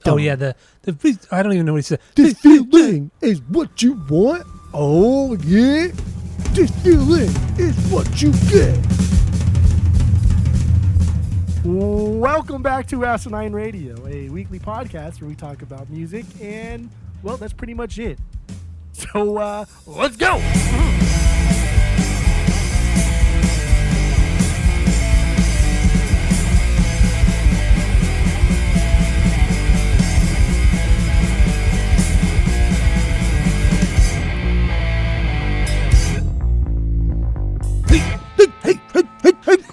Oh yeah, the I don't even know what he said. This feeling is what you want. Oh yeah, this feeling is what you get. Welcome back to Asinine Radio, a weekly podcast where we talk about music, and well, that's pretty much it. So let's go.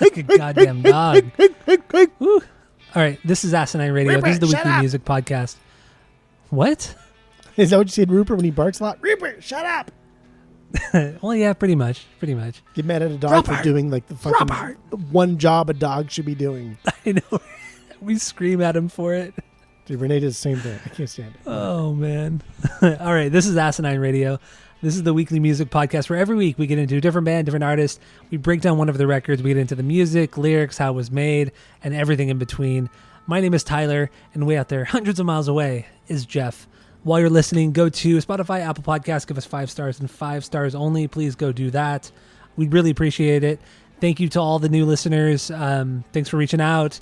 Like a goddamn dog. Woo. All right, this is Asinine Radio. Rupert, this is the shut weekly up. music podcast. What? Is that what you said, Rupert, when he barks a lot? Rupert, shut up. Well, yeah, pretty much. Get mad at a dog for doing like the fucking one job a dog should be doing. I know. We scream at him for it. Dude, Renee does the same thing. I can't stand it. Oh, man. All right, this is Asinine Radio. This is the weekly music podcast where every week we get into a different band, different artist. We break down one of the records. We get into the music, lyrics, how it was made, and everything in between. My name is Tyler, and way out there, hundreds of miles away, is Jeff. While you're listening, go to Spotify, Apple Podcasts, give us 5 stars and 5 stars only. Please go do that. We'd really appreciate it. Thank you to all the new listeners. Thanks for reaching out.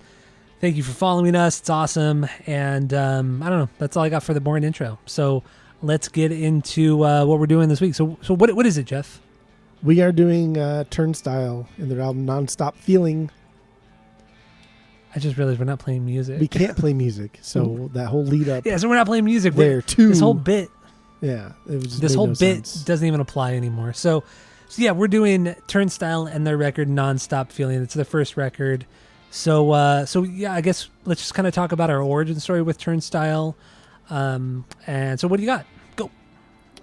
Thank you for following us. It's awesome. And I don't know. That's all I got for the boring intro. So let's get into what we're doing this week. So what is it, Jeff? We are doing Turnstile in their album Nonstop Feeling. I just realized we're not playing music. We can't play music, so that whole lead up. Yeah, so we're not playing music. There too. This whole bit. Yeah, it was. This whole bit sense. doesn't even apply anymore. So yeah, we're doing Turnstile and their record Nonstop Feeling. It's their first record. So yeah, I guess let's just kind of talk about our origin story with Turnstile. And so what do you got? Go.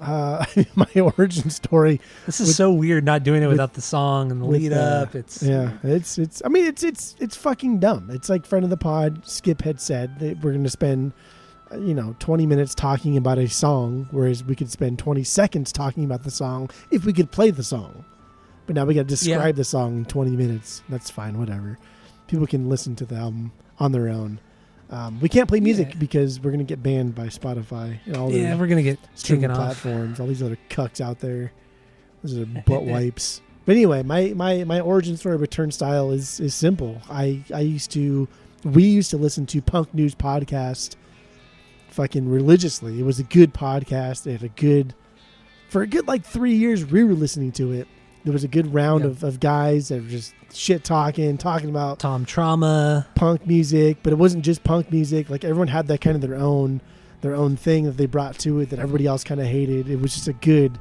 My origin story. This is so weird not doing it without the song and the lead up. It's I mean it's fucking dumb. It's like friend of the pod Skip had said that we're going to spend 20 minutes talking about a song, whereas we could spend 20 seconds talking about the song if we could play the song. But now we got to describe the song in 20 minutes. That's fine, whatever. People can listen to the album on their own. We can't play music because we're going to get banned by Spotify and all the we're going to get streaming taken platforms. All these other cucks out there. Those are butt wipes. But anyway, my origin story with Turnstile is simple. We used to listen to Punk News Podcast fucking religiously. It was a good podcast. It had for a good like 3 years we were listening to it. There was a good round of guys that were just shit talking about Tom Trauma, punk music, but it wasn't just punk music. Like everyone had that kind of their own thing that they brought to it that everybody else kind of hated. It was just a good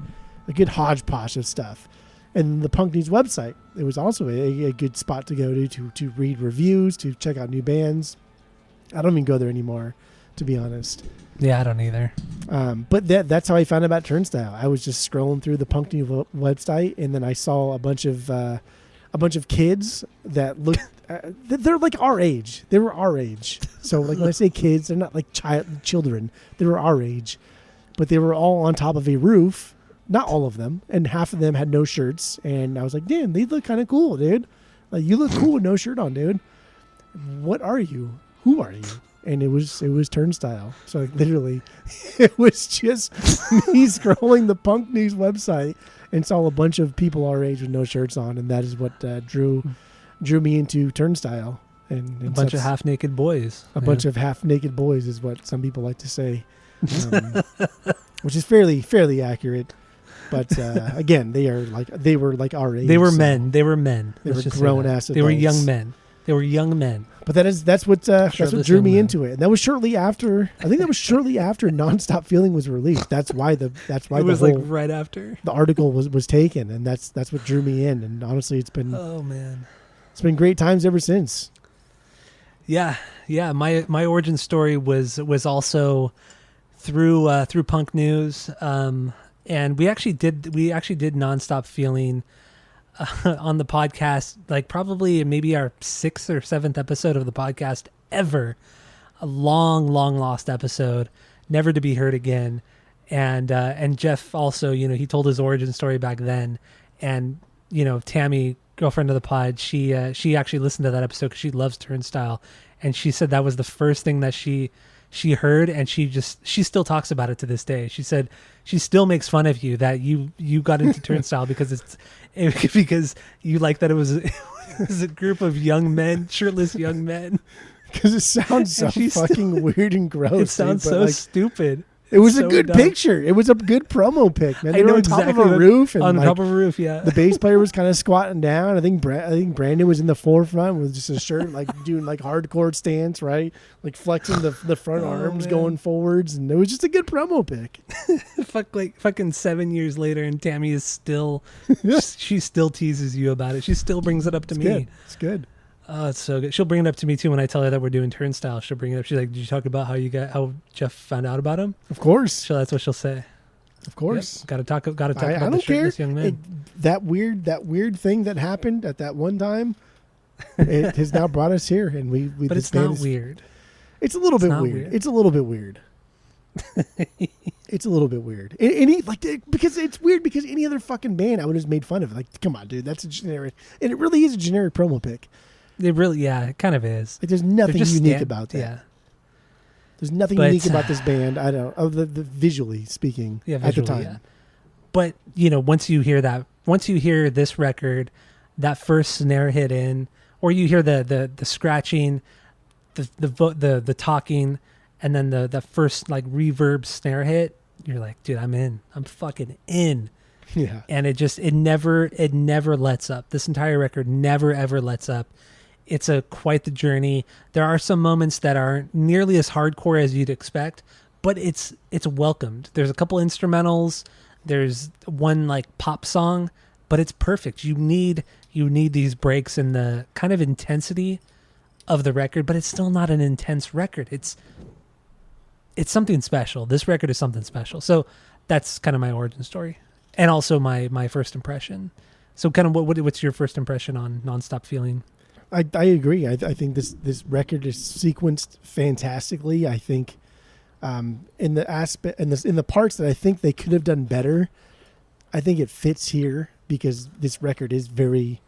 hodgepodge of stuff. And the Punk News website, it was also a good spot to go to read reviews, to check out new bands. I don't even go there anymore, to be honest. Yeah, I don't either. But that's how I found out about Turnstile. I was just scrolling through the Punk News website, and then I saw a bunch of kids that looked. They're like our age. They were our age. So like when I say kids, they're not like children. They were our age, but they were all on top of a roof. Not all of them, and half of them had no shirts. And I was like, damn, they look kind of cool, dude. Like you look cool with no shirt on, dude. What are you? Who are you? And it was Turnstile. So like literally, it was just me scrolling the Punk News website and saw a bunch of people our age with no shirts on, and that is what drew me into Turnstile. And a bunch of half naked boys. A bunch of half naked boys is what some people like to say, which is fairly accurate. But again, they were like our age. They were men. They were men. They were grown ass adults. They were young men. They were young men. But that's what drew me into it. And that was shortly after. I think that was shortly after Nonstop Feeling was released. That's why it was like right after the article was taken, and that's what drew me in. And honestly, it's been great times ever since. Yeah. My origin story was also through Punk News, and we actually did Nonstop Feeling on the podcast, like probably maybe our 6th or 7th episode of the podcast ever. A long lost episode, never to be heard again. And Jeff also, he told his origin story back then. And, Tammy, girlfriend of the pod, she actually listened to that episode because she loves Turnstile. And she said that was the first thing that she she heard, and she still talks about it to this day. She said she still makes fun of you that you got into Turnstile because you like that it was a group of young men, shirtless young men. Because it sounds so fucking weird and gross. It sounds so stupid. It was a good picture. It was a good promo pic, man. They were on top of a roof. And on top of a roof, yeah. The bass player was kind of squatting down. I think Brandon was in the forefront with just a shirt, like doing like hardcore stance, right? Like flexing the front arms, going forwards. And it was just a good promo pic. Fucking 7 years later, and Tammy is still, she still teases you about it. She still brings it up to me. Good. It's good. Oh, it's so good. She'll bring it up to me too when I tell her that we're doing Turnstile. She'll bring it up. She's like, "Did you talk about how Jeff found out about him?" Of course. That's what she'll say. Of course. Yep. Got to talk about I the shirtless young man. That weird thing that happened at that one time, it has now brought us here, and we. But it's not weird. It's a little bit weird. It's a little bit weird. It's a little bit weird. Because it's weird because any other fucking band I would have made fun of. Like, come on, dude, that's a generic, and it really is a generic promo pic. It kind of is. Like, there's nothing unique about that. Yeah. There's nothing unique about this band. I don't know. The visually speaking, at the time. Yeah. But once you hear this record, that first snare hit in, or you hear the scratching, the talking, and then the first like reverb snare hit, you're like, dude, I'm in. I'm fucking in. Yeah. And it never lets up. This entire record never ever lets up. It's quite the journey. There are some moments that aren't nearly as hardcore as you'd expect, but it's welcomed. There's a couple instrumentals. There's one like pop song, but it's perfect. You need these breaks in the kind of intensity of the record, but it's still not an intense record. It's something special. This record is something special. So that's kind of my origin story, and also my first impression. So kind of what's your first impression on Nonstop Feeling? I agree. I think this record is sequenced fantastically. I think in the parts that I think they could have done better, I think it fits here because this record is very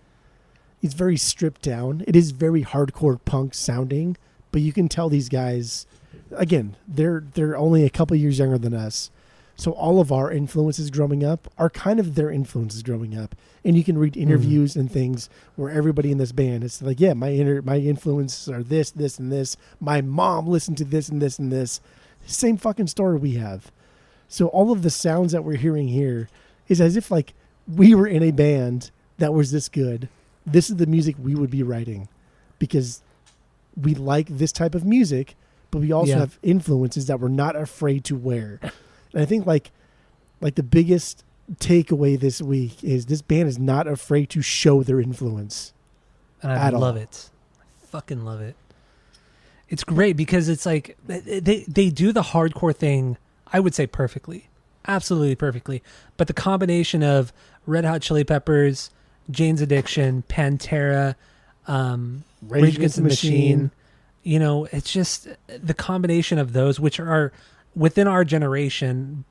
stripped down. It is very hardcore punk sounding, but you can tell these guys, again, they're only a couple years younger than us. So all of our influences growing up are kind of their influences growing up. And you can read interviews and things where everybody in this band is like, yeah, my influences are this, this, and this. My mom listened to this and this and this. Same fucking story we have. So all of the sounds that we're hearing here is as if like we were in a band that was this good. This is the music we would be writing because we like this type of music, but we also have influences that we're not afraid to wear. And I think like the biggest takeaway this week is this band is not afraid to show their influence. And I love it. I fucking love it. It's great because it's like they do the hardcore thing, I would say perfectly. Absolutely perfectly. But the combination of Red Hot Chili Peppers, Jane's Addiction, Pantera, Rage Against the Machine, it's just the combination of those, which are within our generation,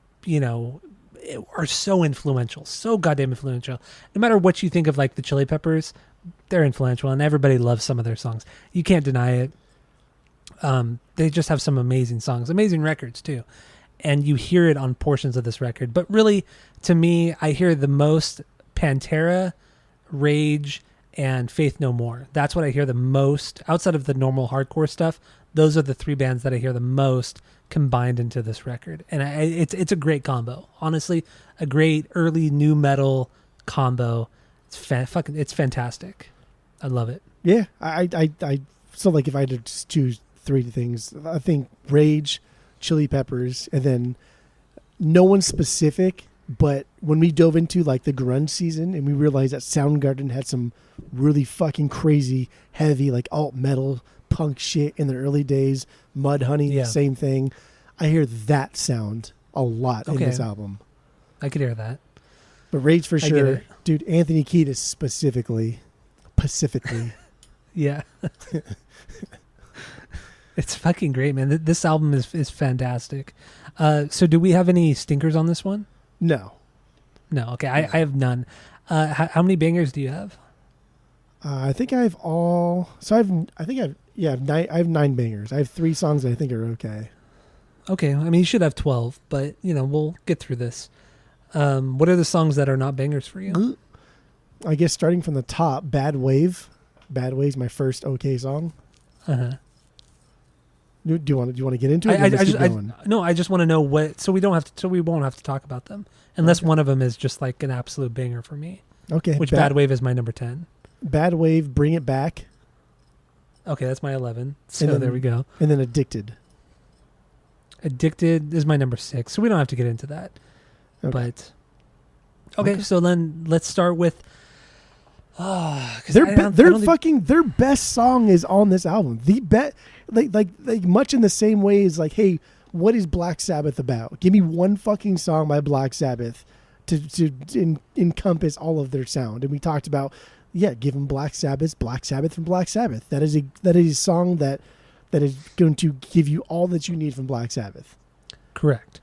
are so influential, so goddamn influential. No matter what you think of like the Chili Peppers, they're influential and everybody loves some of their songs. You can't deny it. They just have some amazing songs, amazing records too. And you hear it on portions of this record. But really, to me, I hear the most Pantera, Rage, and Faith No More. That's what I hear the most outside of the normal hardcore stuff. Those are the three bands that I hear the most combined into this record. And it's a great combo. Honestly, a great early new metal combo. It's fantastic. I love it. Yeah. So like if I had to just choose three things, I think Rage, Chili Peppers, and then no one specific, but when we dove into like the grunge season and we realized that Soundgarden had some really fucking crazy, heavy, like alt metal punk shit in the early days, Mudhoney, the same thing. I hear that sound a lot in this album. I could hear that. But Rage for sure. Dude, Anthony Kiedis specifically. Yeah. It's fucking great, man. This album is fantastic. So do we have any stinkers on this one? No. Okay. I have none. How many bangers do you have? I think I have all. So I have 9 bangers. I have 3 songs that I think are okay. Okay, I mean, you should have 12, but, we'll get through this. What are the songs that are not bangers for you? I guess starting from the top, Bad Wave. Bad Wave's my first okay song. Uh-huh. Do you want to get into it? I just want to know what, so we won't have to talk about them unless one of them is just like an absolute banger for me. Okay. Which Bad Wave is my number 10. Bad Wave, Bring It Back. Okay, that's my 11. So there we go. And then Addicted. Addicted is my number 6, so we don't have to get into that. Okay. But okay, so then let's start with their best song is on this album. Like much in the same way as like, hey, what is Black Sabbath about? Give me one fucking song by Black Sabbath to encompass all of their sound. And we talked about, give them Black Sabbath from Black Sabbath. That is a song that is going to give you all that you need from Black Sabbath. Correct.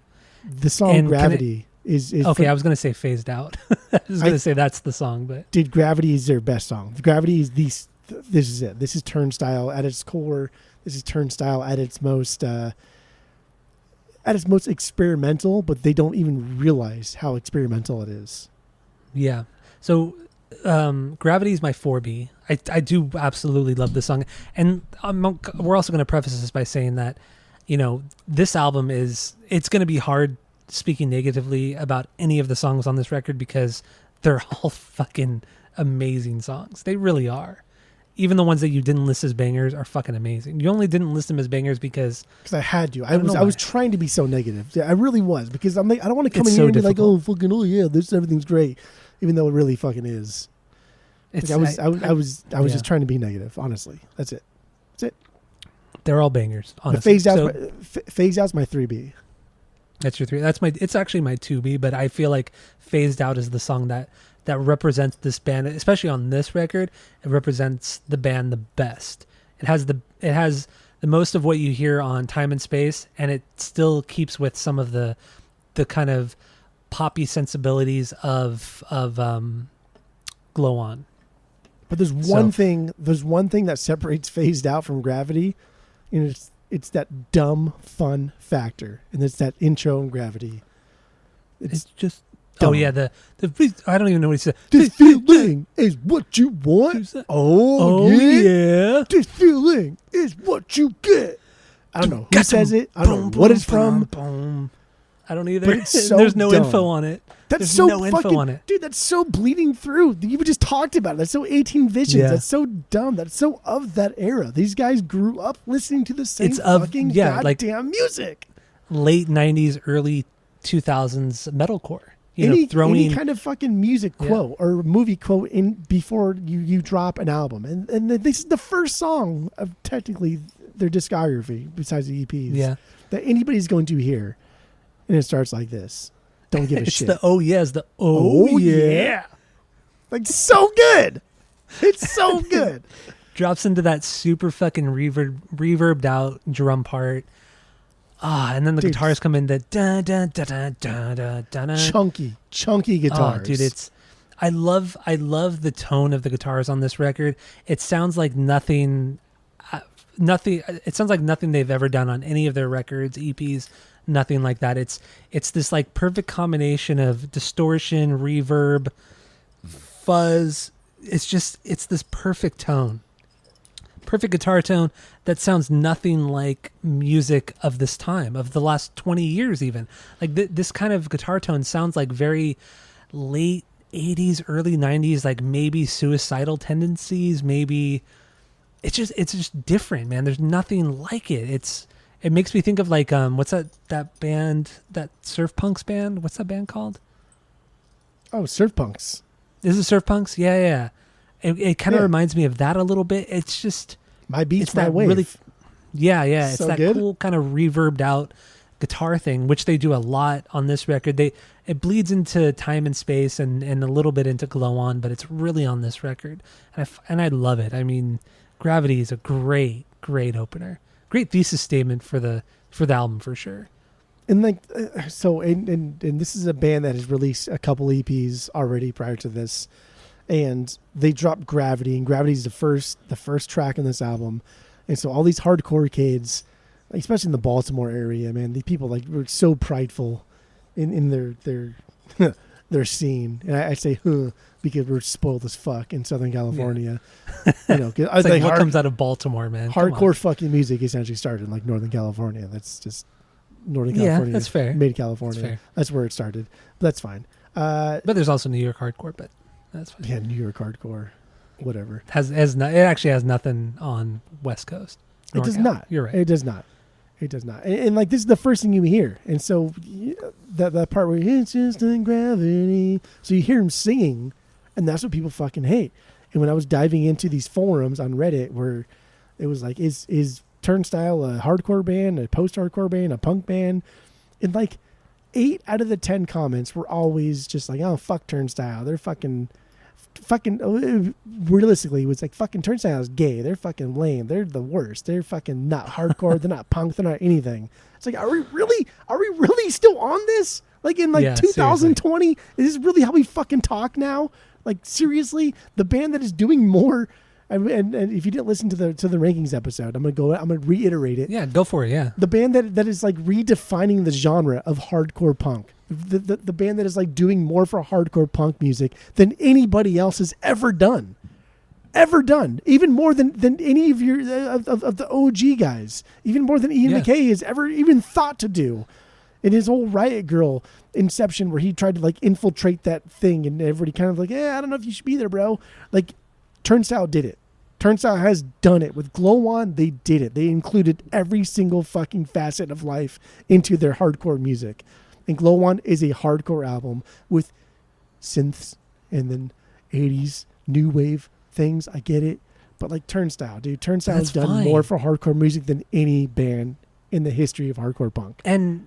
The song Gravity is okay. I was going to say Phased Out. I was going to say that's the song, but dude, Gravity is their best song. Gravity is this is it. This is Turnstile at its core. This is Turnstile at its most experimental, but they don't even realize how experimental it is. Yeah. So Gravity is my 4B. I do absolutely love this song. And we're also going to preface this by saying that, this album it's going to be hard speaking negatively about any of the songs on this record because they're all fucking amazing songs. They really are. Even the ones that you didn't list as bangers are fucking amazing. You only didn't list them as bangers because I had to. I was trying to be so negative. I really was, because I'm like, I don't want to come in here and be like, everything's great, even though it really fucking is. I was just trying to be negative. Honestly, that's it. They're all bangers. Honestly, Phased Out's my 3B. That's your 3. It's actually my 2B, but I feel like Phased Out is the song that represents this band, especially on this record. It represents the band the best. It has the most of what you hear on Time and Space, and it still keeps with some of the kind of poppy sensibilities of Glow On. But there's one thing that separates Phased Out from Gravity, and it's that dumb fun factor, and it's that intro and Gravity. It's just dumb. Oh yeah, the I don't even know what he said. This feeling is what you want. Oh yeah. This feeling is what you get. I don't know who says it. I don't know what it's from. I don't either. But it's so There's no dumb. info on it. There's no fucking, info on it. Dude, that's so bleeding through. You just talked about it. That's so 18 Visions. Yeah. That's so dumb. That's so of that era. These guys grew up listening to the same goddamn music. Late 90s, early 2000s metalcore. Any kind of fucking music quote or movie quote in before you drop an album. And this is the first song of technically their discography, besides the EPs, that anybody's going to hear. And it starts like this. Don't give a shit. It's the oh yeah. Like, so good. It's so good. Drops into that super fucking reverbed out drum part. And then the guitars come in, the da da da da da da da. Chunky guitars. Oh, dude, I love the tone of the guitars on this record. It sounds like nothing. It sounds like nothing they've ever done on any of their records, EPs. Nothing like that. It's this like perfect combination of distortion, reverb, fuzz. It's this perfect tone. Perfect guitar tone that sounds nothing like music of this time, of the last 20 years even. Like this kind of guitar tone sounds like very late 80s, early 90s, like maybe Suicidal Tendencies, maybe it's just different, man. There's nothing like it. It makes me think of like what's that band, that surf punks band? What's that band called? Oh, Surf Punks. Is it Surf Punks? Yeah. It kind of reminds me of that a little bit. It's just My Beats, My Wave. Really, it's so that good. Cool kind of reverbed out guitar thing, which they do a lot on this record. It bleeds into Time and Space and a little bit into Glow On, but it's really on this record, and I love it. I mean, Gravity is a great opener. Great thesis statement for the album for sure. And like and this is a band that has released a couple EPs already prior to this, and they dropped Gravity, and Gravity is the first track in this album. And so all these hardcore kids especially in the Baltimore area, man. The people like were so prideful in their their scene, and I say because we're spoiled as fuck in Southern California. Yeah. You know, it's like what comes out of Baltimore, man. Hardcore fucking music essentially started in like Northern California. That's just Northern California. Yeah, that's fair. Mid California. That's where it started. But that's fine. But there's also New York hardcore, but that's fine. Yeah, New York hardcore, whatever. It actually has nothing on West Coast. It does not. You're right. It does not. It does not. And like, this is the first thing you hear. And so that part where it's just in gravity. So you hear him singing, and that's what people fucking hate. And when I was diving into these forums on Reddit where it was like, is Turnstile a hardcore band, a post-hardcore band, a punk band? And like 8 out of the 10 comments were always just like, oh, fuck Turnstile. They're fucking realistically, it was like, fucking Turnstile is gay. They're fucking lame. They're the worst. They're fucking not hardcore. They're not punk. They're not anything. It's like, are we really still on this? Like in like 2020, seriously. Is this really how we fucking talk now? Like, seriously, the band that is doing more. And if you didn't listen to the rankings episode, I'm gonna reiterate it. Yeah, go for it. Yeah, the band that is like redefining the genre of hardcore punk. The band that is like doing more for hardcore punk music than anybody else has ever done, even more than any of your of the OG guys, even more than Ian MacKaye has ever even thought to do. In his whole Riot Girl inception, where he tried to like infiltrate that thing, and everybody kind of like, I don't know if you should be there, bro. Like, Turnstile did it. Turnstile has done it. With Glow On, they did it. They included every single fucking facet of life into their hardcore music. And Glow On is a hardcore album with synths and then 80s new wave things. I get it. But like Turnstile, dude. Turnstile has done more for hardcore music than any band in the history of hardcore punk. And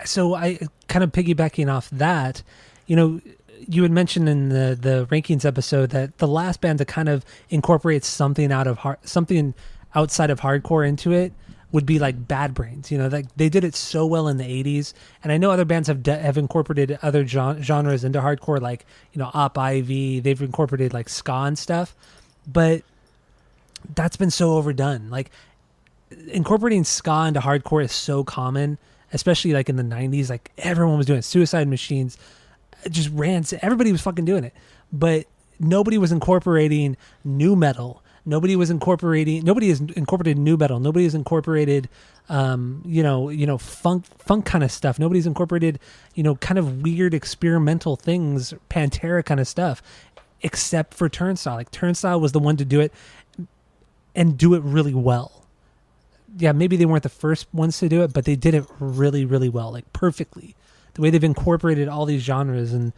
so I kind of piggybacking off that, you know, you had mentioned in the rankings episode that the last band to kind of incorporate something something outside of hardcore into it would be like Bad Brains. You know, like they did it so well in the 80s, and I know other bands have incorporated other genres into hardcore, like, you know, Op Ivy. They've incorporated like ska and stuff, but that's been so overdone. Like, incorporating ska into hardcore is so common, especially like in the 90s. Like, everyone was doing it. Suicide Machines. Just everybody was fucking doing it, but nobody was incorporating nu metal. Nobody has incorporated nu metal. Nobody has incorporated, funk kind of stuff. Nobody's incorporated, kind of weird experimental things, Pantera kind of stuff, except for Turnstile. Like, Turnstile was the one to do it and do it really well. Yeah, maybe they weren't the first ones to do it, but they did it really, really well, like perfectly. The way they've incorporated all these genres, and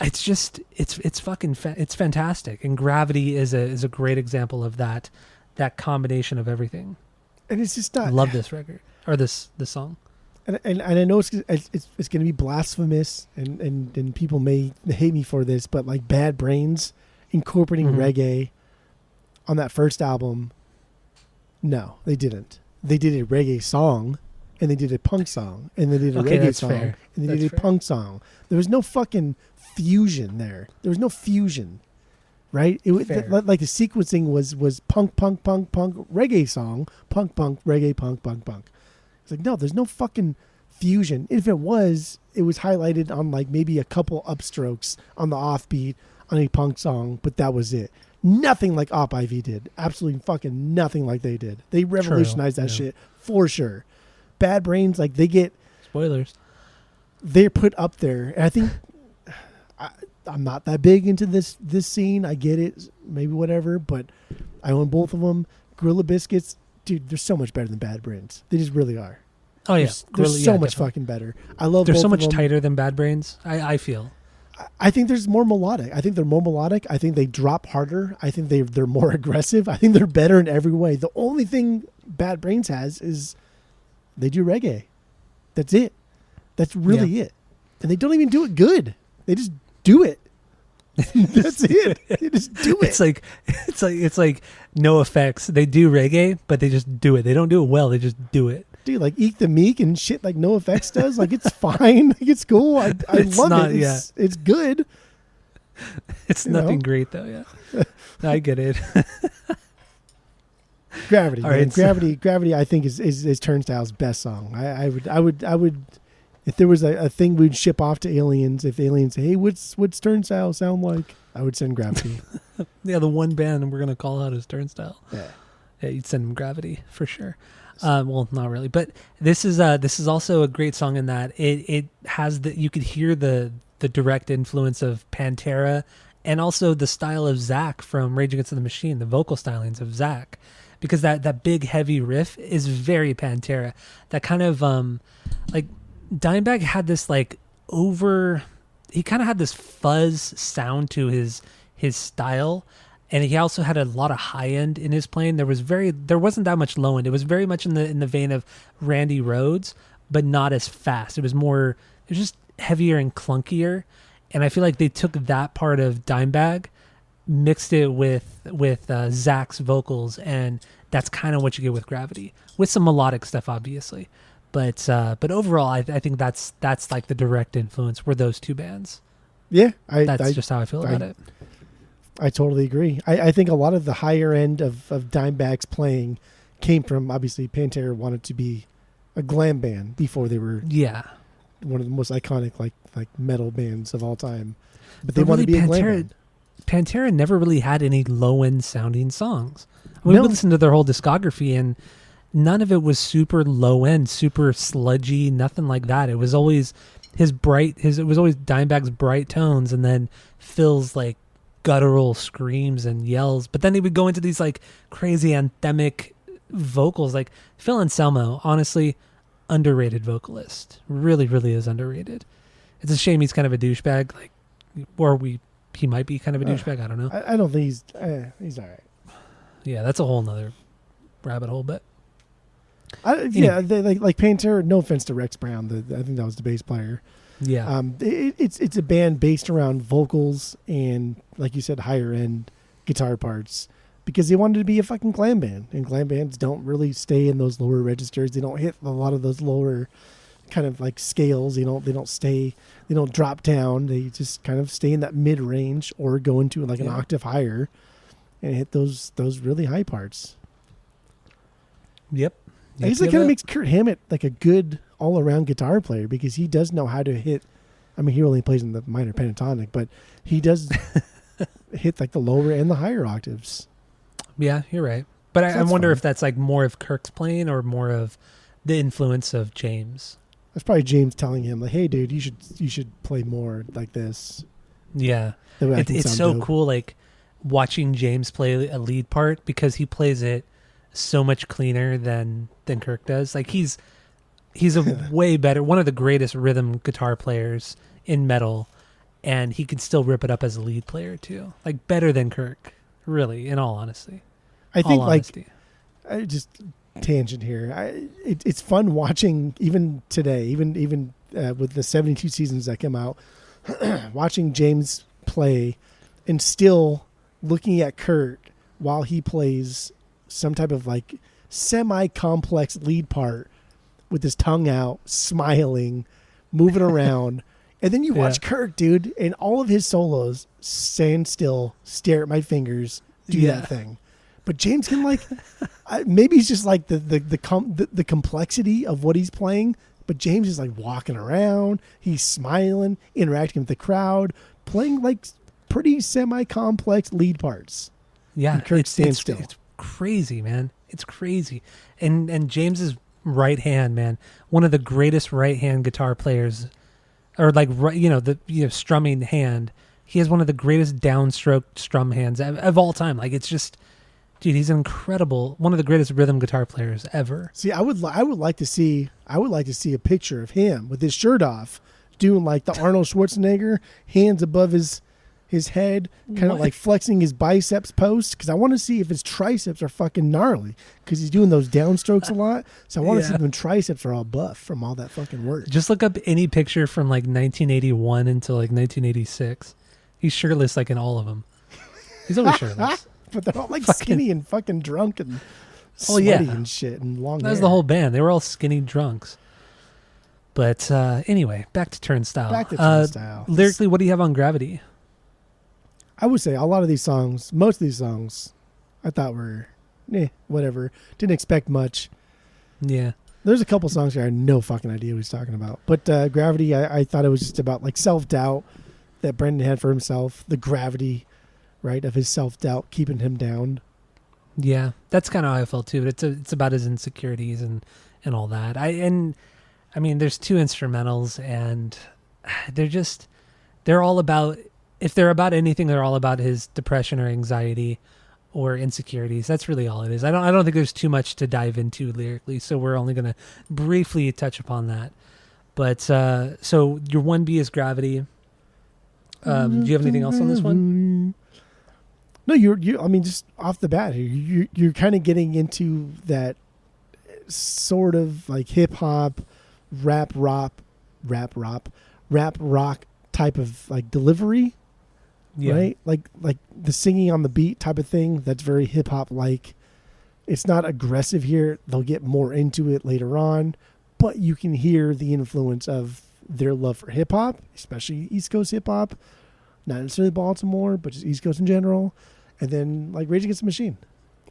it's just it's fantastic. And Gravity is a great example of that combination of everything. And it's just not. I love this record or this song. And I know it's going to be blasphemous, and people may hate me for this, but like Bad Brains incorporating reggae on that first album, no, they didn't. They did a reggae song. And they did a punk song, and they did a reggae song, and they did a punk song. There was no fucking fusion there. There was no fusion, right? It was like the sequencing was punk, reggae song, punk, reggae, punk. It's like, no, there's no fucking fusion. If it was highlighted on like maybe a couple upstrokes on the offbeat on a punk song, but that was it. Nothing like Op Ivy did. Absolutely fucking nothing like they did. They revolutionized that shit for sure. Bad Brains, like, they get spoilers. They're put up there, and I think I'm not that big into this scene. I get it, maybe whatever, but I own both of them. Gorilla Biscuits, dude, they're so much better than Bad Brains. They just really are. Oh yeah, they're so much fucking better. I love. They're both so much of them. tighter than Bad Brains. I feel. I think there's more melodic. I think they're more melodic. I think they drop harder. I think they're more aggressive. I think they're better in every way. The only thing Bad Brains has is they do reggae. That's it. That's really it. And they don't even do it good. They just do it. That's it. They just do it. It's like no effects. They do reggae, but they just do it. They don't do it well. They just do it. Dude, like Eek the Meek and shit like No Effects does. Like, it's fine. Like, it's cool. I love it. It's good. It's nothing great though. Yeah, I get it. Gravity, All man. right, so- Gravity. I think is Turnstile's best song. I would. If there was a thing we'd ship off to aliens, if aliens say, "Hey, what's Turnstile sound like?" I would send Gravity. Yeah, the one band we're gonna call out is Turnstile. Yeah. Yeah, you'd send them Gravity for sure. Well, not really, but this is also a great song in that it has you could hear the direct influence of Pantera and also the style of Zach from Rage Against the Machine, the vocal stylings of Zach, because that big heavy riff is very Pantera. That kind of like Dimebag had this like he kind of had this fuzz sound to his style. And he also had a lot of high end in his playing. There wasn't that much low end. It was very much in the vein of Randy Rhoads, but not as fast. It was just heavier and clunkier. And I feel like they took that part of Dimebag, mixed it with Zach's vocals, and that's kind of what you get with Gravity, with some melodic stuff, obviously. But overall, I think that's like the direct influence were those two bands. Yeah, That's just how I feel about it. I totally agree. I think a lot of the higher end of Dimebag's playing came from, obviously, Pantera wanted to be a glam band before they were one of the most iconic like metal bands of all time. But they wanted to be a glam band. Pantera never really had any low end sounding songs. We listened to their whole discography, and none of it was super low end, super sludgy, nothing like that. It was always it was always Dimebag's bright tones, and then Phil's like guttural screams and yells, but then he would go into these like crazy anthemic vocals. Like Phil Anselmo, honestly, underrated vocalist. Really, really is underrated. It's a shame he's kind of a douchebag, like, he might be kind of a douchebag. I don't know. I don't think he's all right. Yeah, that's a whole nother rabbit hole. But they, like Pantera. No offense to Rex Brown, I think that was the bass player. Yeah, it's a band based around vocals and, like you said, higher end guitar parts, because they wanted to be a fucking glam band, and glam bands don't really stay in those lower registers. They don't hit a lot of those lower kind of like scales. They don't drop down. They just kind of stay in that mid range or go into like an octave higher and hit those really high parts. Yep. I guess that kind of makes Kurt Hammett like a good all-around guitar player, because he does know how to hit. I mean, he only plays in the minor pentatonic, but he does hit like the lower and the higher octaves. Yeah, you're right. But I wonder if that's like more of Kirk's playing or more of the influence of James. That's probably James telling him, like, "Hey, dude, you should play more like this." Yeah, it's so dope. cool, like watching James play a lead part, because he plays it so much cleaner than Kirk does. Like he's a way better, one of the greatest rhythm guitar players in metal, and he can still rip it up as a lead player too. Like better than Kirk, really, in all honesty. I think I just tangent here. It's fun watching even today, even with the 72 seasons that come out, watching James play and still looking at Kurt while he plays some type of like semi-complex lead part with his tongue out, smiling, moving around. And then you watch Kirk, dude, and all of his solos, stand still, stare at my fingers, do that thing. But James can like, maybe he's just like the complexity of what he's playing. But James is like walking around, he's smiling, interacting with the crowd, playing like pretty semi-complex lead parts. Yeah, and Kirk stands still. It's crazy, man. It's crazy. And James's right hand, man, one of the greatest right hand guitar players, or like strumming hand. He has one of the greatest downstroke strum hands of all time. Like it's just, dude, he's incredible. One of the greatest rhythm guitar players ever. See, I would like to see a picture of him with his shirt off, doing like the Arnold Schwarzenegger, hands above his head, kind of like flexing his biceps post, because I want to see if his triceps are fucking gnarly, because he's doing those downstrokes a lot. So I want to see if the triceps are all buff from all that fucking work. Just look up any picture from like 1981 until like 1986. He's shirtless like in all of them. He's always shirtless. But they're all like skinny and fucking drunk and sweaty and shit and long hair. That was the whole band. They were all skinny drunks. But anyway, back to Turnstile. Lyrically, what do you have on Gravity? I would say a lot of these songs, most of these songs, I thought were whatever. Didn't expect much. Yeah. There's a couple songs here I had no fucking idea what he's talking about. But Gravity, I thought it was just about like self-doubt that Brendan had for himself. The gravity, right, of his self-doubt keeping him down. Yeah, that's kind of how I felt too. But it's about his insecurities and all that. I mean, there's 2 instrumentals, and they're all about. If they're about anything, they're all about his depression or anxiety or insecurities. That's really all it is. I don't think there's too much to dive into lyrically, so we're only going to briefly touch upon that. But so your 1B is Gravity. Do you have anything else on this one? No, you. I mean, just off the bat, you're kind of getting into that sort of like hip hop, rap rock type of like delivery, right? Like the singing on the beat type of thing. That's very hip hop like. It's not aggressive here. They'll get more into it later on, but you can hear the influence of their love for hip hop, especially East Coast hip hop. Not necessarily Baltimore, but just East Coast in general. And then like Rage Against the Machine.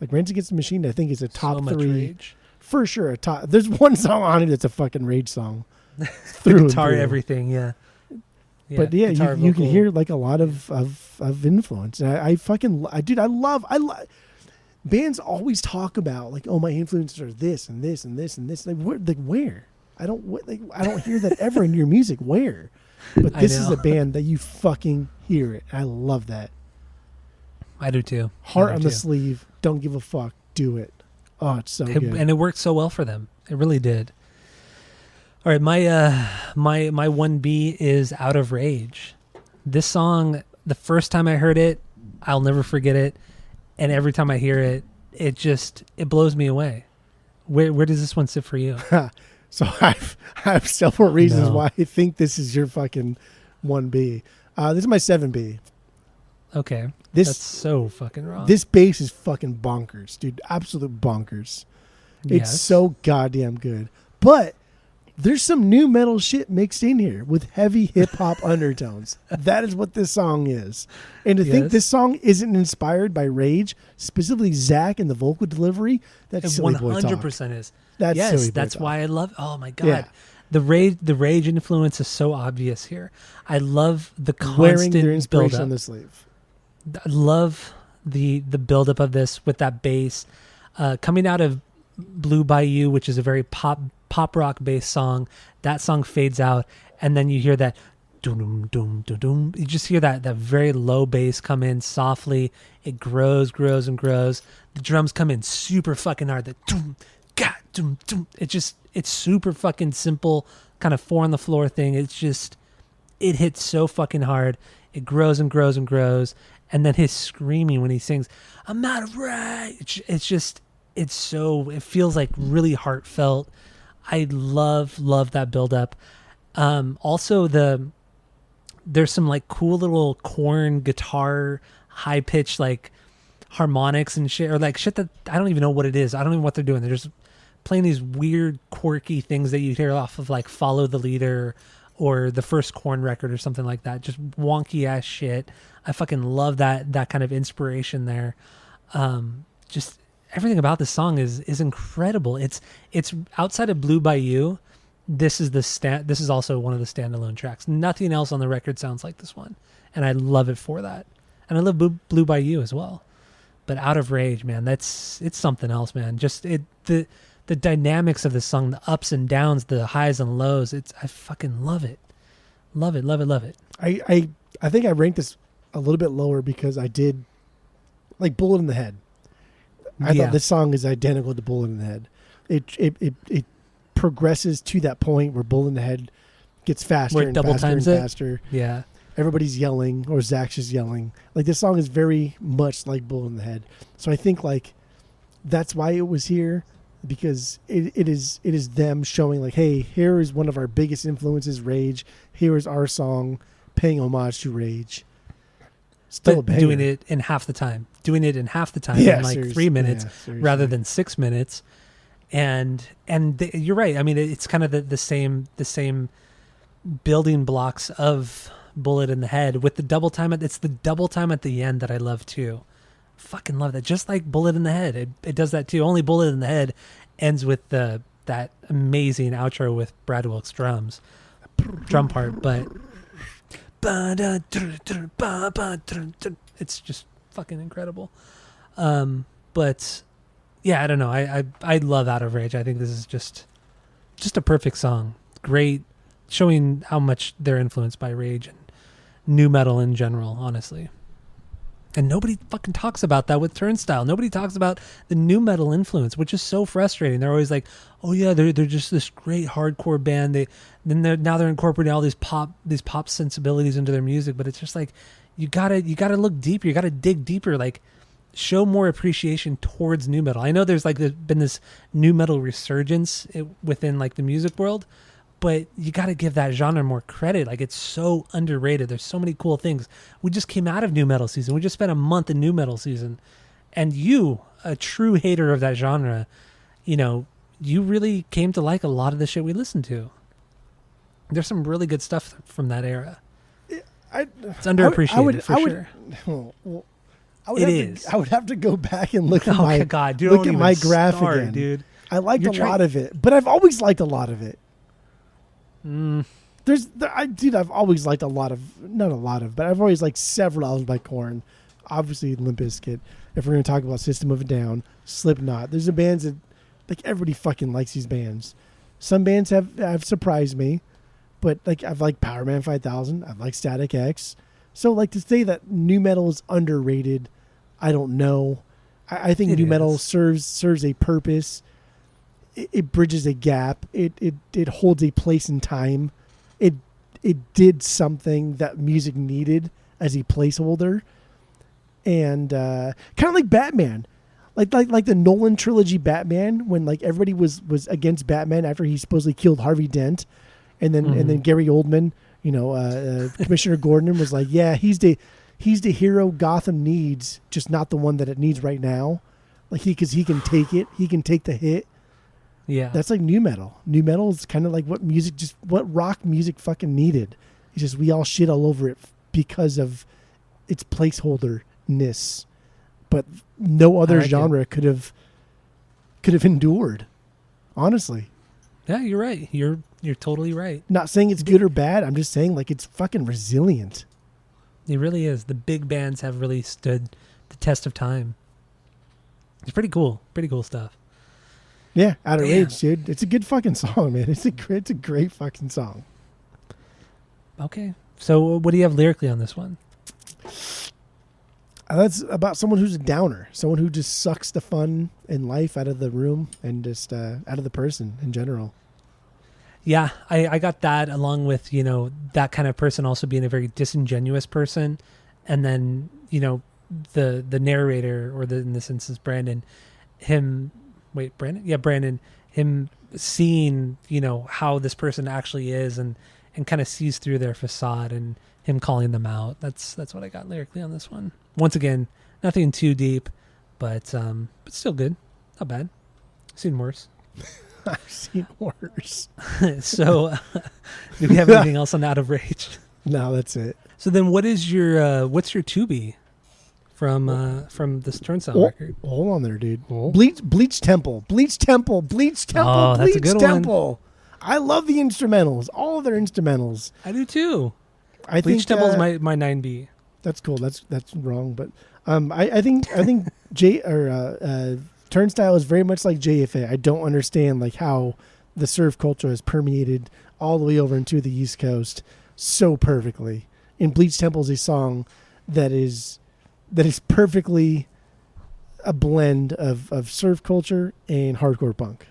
Like Rage Against the Machine, I think is a top so 3. Rage. For sure. There's one song on it that's a fucking Rage song. The guitar, everything, yeah. But yeah, you can hear like a lot of influence. And I love bands always talk about like, oh, my influences are this and this and this and this. Like where? I don't hear that ever in your music. Where? But this is a band that you fucking hear it. I love that. I do too. Heart on the sleeve. Don't give a fuck. Do it. Oh, it's so good. And it worked so well for them. It really did. All right, my 1B is Out of Rage. This song, the first time I heard it, I'll never forget it. And every time I hear it, it blows me away. Where does this one sit for you? So I have several reasons why I think this is your fucking 1B. This is my 7B. Okay. That's so fucking wrong. This bass is fucking bonkers, dude. Absolute bonkers. It's so goddamn good. But there's some new metal shit mixed in here with heavy hip hop undertones. That is what this song is. And to think this song isn't inspired by Rage, specifically Zach and the vocal delivery, that's silly boy talk. 100% is. That's silly boy that's talk. why I love. Oh my god. Yeah. The Rage influence is so obvious here. I love the constant wearing their inspiration build-up. on the sleeve. I love the buildup of this with that bass coming out of Blue Bayou, which is a very pop rock based song. That song fades out, and then you hear that doom doom doom doom. You just hear that very low bass come in softly. It grows and grows. The drums come in super fucking hard. The doom, ga, doom doom. It's super fucking simple, kind of 4 on the floor thing. It hits so fucking hard. It grows and grows and grows. And then his screaming when he sings, "I'm out of rage." It feels like really heartfelt. I love that buildup. Also there's some like cool little Korn guitar, high pitched like harmonics and shit, or like shit that I don't even know what it is. I don't even know what they're doing. They're just playing these weird, quirky things that you hear off of like Follow the Leader or the first Korn record or something like that. Just wonky ass shit. I fucking love that kind of inspiration there. Just everything about this song is incredible. It's outside of Blue Bayou. This is also one of the standalone tracks. Nothing else on the record sounds like this one, and I love it for that. And I love Blue Bayou as well. But Out of Rage, man, it's something else, man. Just the dynamics of this song, the ups and downs, the highs and lows. I fucking love it. Love it, love it, love it. I think I ranked this a little bit lower because I did like Bullet in the Head. I thought this song is identical to Bullet in the Head. It progresses to that point where Bullet in the Head gets faster and faster and faster. Yeah. Everybody's yelling, or Zach's just yelling. Like this song is very much like Bullet in the Head. So I think like that's why it was here, because it is them showing like, hey, here is one of our biggest influences, Rage. Here is our song paying homage to Rage. Still a banger. Doing it in half the time. In like seriously. 3 minutes rather than 6 minutes. And you're right. I mean, it's kind of the same building blocks of Bullet in the Head with the double time. It's the double time at the end that I love too. Fucking love that. Just like Bullet in the Head, it does that too. Only Bullet in the Head ends with that amazing outro with Brad Wilk's drum part, but it's just fucking incredible. But yeah, I don't know. I love Out of Rage. I think this is just a perfect song. Great, showing how much they're influenced by Rage and nu metal in general, honestly. And nobody fucking talks about that with Turnstile. Nobody talks about the nu metal influence, which is so frustrating. They're always like, "Oh yeah, they're just this great hardcore band." Now they're incorporating all these pop sensibilities into their music, but it's just like you gotta look deeper. You gotta dig deeper. Like, show more appreciation towards nu metal. I know there's been this nu metal resurgence within like the music world, but you got to give that genre more credit. Like, it's so underrated. There's so many cool things. We just came out of nu metal season. We just spent a month in nu metal season. And you, a true hater of that genre, you really came to like a lot of the shit we listened to. There's some really good stuff from that era. It's underappreciated for sure. I would have to go back and look at my graph again, dude. I liked a lot of it, but I've always liked a lot of it. I've always liked but I've always liked several albums by Korn. Obviously, Limp Bizkit. If we're going to talk about System of a Down, Slipknot, there's a bands that like everybody fucking likes these bands. Some bands have surprised me, but like I've liked Power Man 5000, I've liked Static X. So like to say that nu metal is underrated, I don't know. I think nu metal serves a purpose. It bridges a gap. It holds a place in time. It did something that music needed as a placeholder, and kind of like Batman, like the Nolan trilogy Batman, when like everybody was against Batman after he supposedly killed Harvey Dent, and then Gary Oldman, Commissioner Gordon was like, yeah, he's the hero Gotham needs, just not the one that it needs right now, like because he can take it, he can take the hit. Yeah, that's like nu metal. Nu metal is kind of like what rock music fucking needed. It's just we all shit all over it because of its placeholderness, but no other genre could have endured. Honestly, yeah, you're right. You're totally right. Not saying it's good or bad. I'm just saying like it's fucking resilient. It really is. The big bands have really stood the test of time. It's pretty cool. Pretty cool stuff. Yeah, Out of Rage, dude. It's a good fucking song, man. It's a great fucking song. Okay. So what do you have lyrically on this one? That's about someone who's a downer. Someone who just sucks the fun in life out of the room and just out of the person in general. Yeah, I got that along with, that kind of person also being a very disingenuous person. And then, the narrator, or in this instance, Brandon, him seeing, how this person actually is and kind of sees through their facade and him calling them out. That's what I got lyrically on this one. Once again, nothing too deep, but still good. Not bad. Seen worse. I've seen worse. So do we have anything else on Out of Rage? No, that's it. So then what's your to-be from this Turnstile record? Hold on there, dude. Bleach Temple. Oh, that's a good Temple. I love the instrumentals. All of their instrumentals. I do too. Bleach Temple is my 9B. That's cool. That's wrong, but I think Turnstile is very much like JFA. I don't understand like how the surf culture has permeated all the way over into the East Coast so perfectly. And Bleach Temple is a song that is perfectly a blend of surf culture and hardcore punk.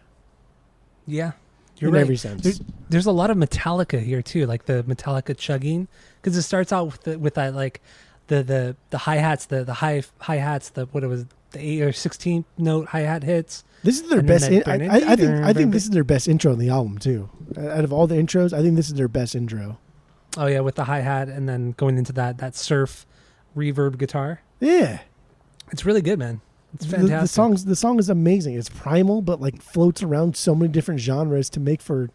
Yeah, you're in right. every sense. There's a lot of Metallica here too, like the Metallica chugging, because it starts out with that like the hi-hats, the high hats, the 8 or 16 note hi-hat hits. This is their best. I think this is their best intro in the album too. Out of all the intros, I think this is their best intro. Oh yeah, with the hi-hat and then going into that surf reverb guitar. Yeah, it's really good, man. It's fantastic. The song is amazing. It's primal, but like floats around so many different genres to make for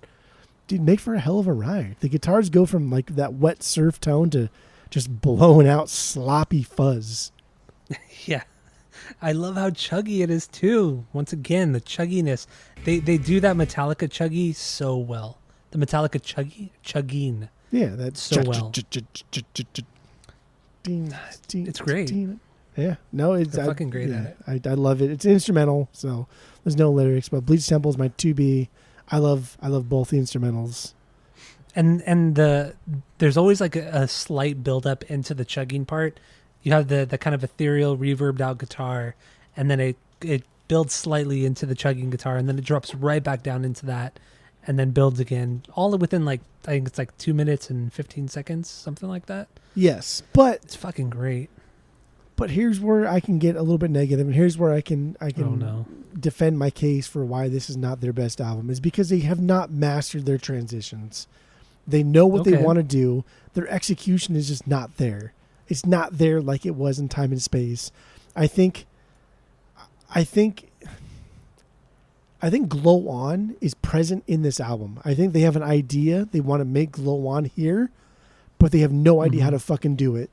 a hell of a ride. The guitars go from like that wet surf tone to just blowing out sloppy fuzz. Yeah. I love how chuggy it is too. Once again, the chugginess. They do that Metallica chuggy so well. The Metallica chugging. Yeah, that's so well. It's great. Yeah, no, it's fucking great at it. I love it. It's instrumental, so there's no lyrics. But Bleach Temple is my 2B. I love both the instrumentals. And there's always like a slight build up into the chugging part. You have the kind of ethereal reverbed out guitar, and then it builds slightly into the chugging guitar, and then it drops right back down into that, and then builds again, all within like, I think it's like 2 minutes and 15 seconds, something like that. Yes, but it's fucking great. But here's where I can get a little bit negative, and here's where I can defend my case for why this is not their best album, is because they have not mastered their transitions. They know what they want to do. Their execution is just not there. It's not there like it was in Time and Space. I think Glow On is present in this album. I think they have an idea. They want to make Glow On here, but they have no idea how to fucking do it.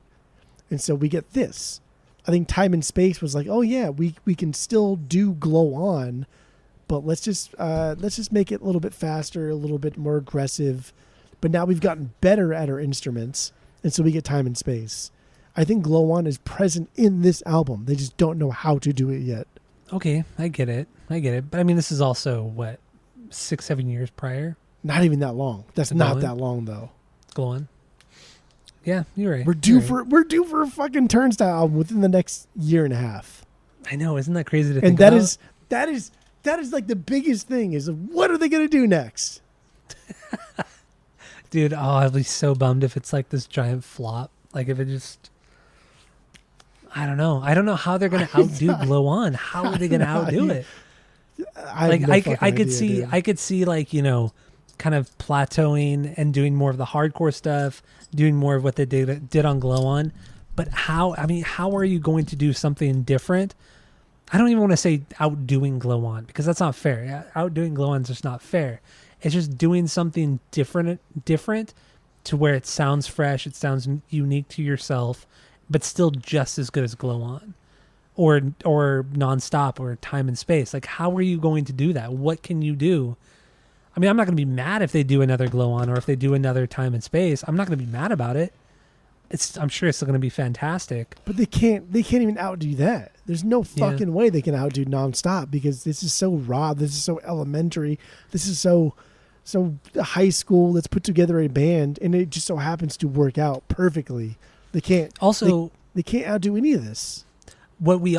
And so we get this. I think Time and Space was like, oh yeah, we can still do Glow On, but let's just make it a little bit faster, a little bit more aggressive. But now we've gotten better at our instruments, and so we get Time and Space. I think Glow On is present in this album. They just don't know how to do it yet. Okay, I get it. But I mean, this is also, what, 6-7 years prior? Not even that long. That's not that long, though. Glow On. Yeah, you're right. We're due for a fucking Turnstile album within the next year and a half. I know, isn't that crazy to think and about? that is like the biggest thing is what are they going to do next? Dude, I'd be so bummed if it's like this giant flop. Like if it just, I don't know. I don't know how they're going to outdo Glow On. How are they going to outdo it? I could see like, you know, kind of plateauing and doing more of the hardcore stuff, doing more of what they did on Glow On. But how are you going to do something different? I don't even want to say outdoing Glow On, because that's not fair. Outdoing Glow On is just not fair. It's just doing something different to where it sounds fresh, it sounds unique to yourself, but still just as good as Glow On or Nonstop or Time and Space. Like, how are you going to do that? What can you do? I mean, I'm not going to be mad if they do another Glow On or if they do another Time and Space. I'm not going to be mad about it. I'm sure it's still going to be fantastic. But they can't even outdo that. There's no fucking way they can outdo Nonstop, because this is so raw. This is so elementary. This is so high school. Let's put together a band, and it just so happens to work out perfectly. They can't. Also, they can't outdo any of this. What we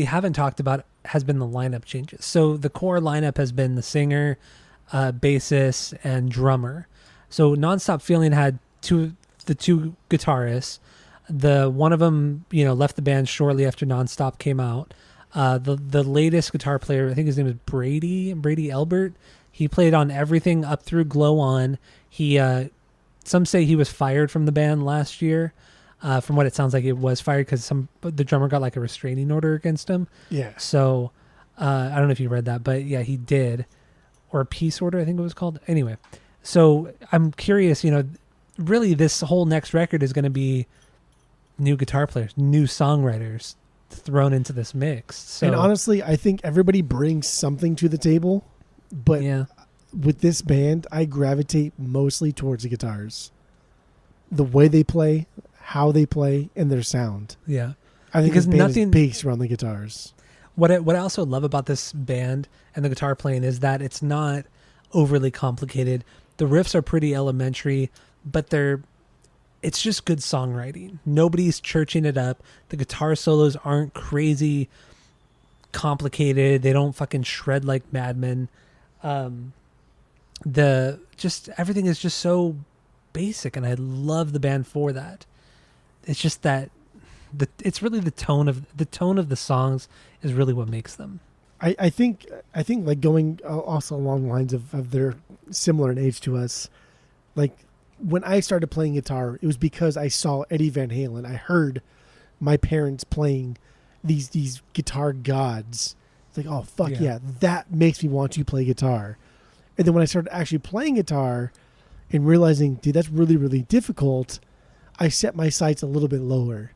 haven't talked about has been the lineup changes. So the core lineup has been the singer, bassist, and drummer. So Nonstop Feeling had the two guitarists. The one of them, left the band shortly after Nonstop came out. The latest guitar player, I think his name is Brady Elbert. He played on everything up through Glow On. He some say he was fired from the band last year. From what it sounds like, it was fired because the drummer got like a restraining order against him. Yeah. So I don't know if you read that, but yeah, he did, or a peace order, I think it was called. Anyway, so I'm curious. Really, this whole next record is going to be new guitar players, new songwriters thrown into this mix. So, and honestly, I think everybody brings something to the table, but with this band, I gravitate mostly towards the guitars, the way they play, how they play, and their sound. Yeah, I think this band is based around the guitars. What I also love about this band and the guitar playing is that it's not overly complicated. The riffs are pretty elementary, but it's just good songwriting. Nobody's churching it up. The guitar solos aren't crazy complicated. They don't fucking shred like madmen. Everything is just so basic, and I love the band for that. It's just that it's really the tone of the songs is really what makes them. I think like going also along the lines of they're similar in age to us. Like when I started playing guitar, it was because I saw Eddie Van Halen. I heard my parents playing these guitar gods. It's like, oh fuck yeah, that makes me want to play guitar. And then when I started actually playing guitar and realizing, dude, that's really, really difficult, I set my sights a little bit lower.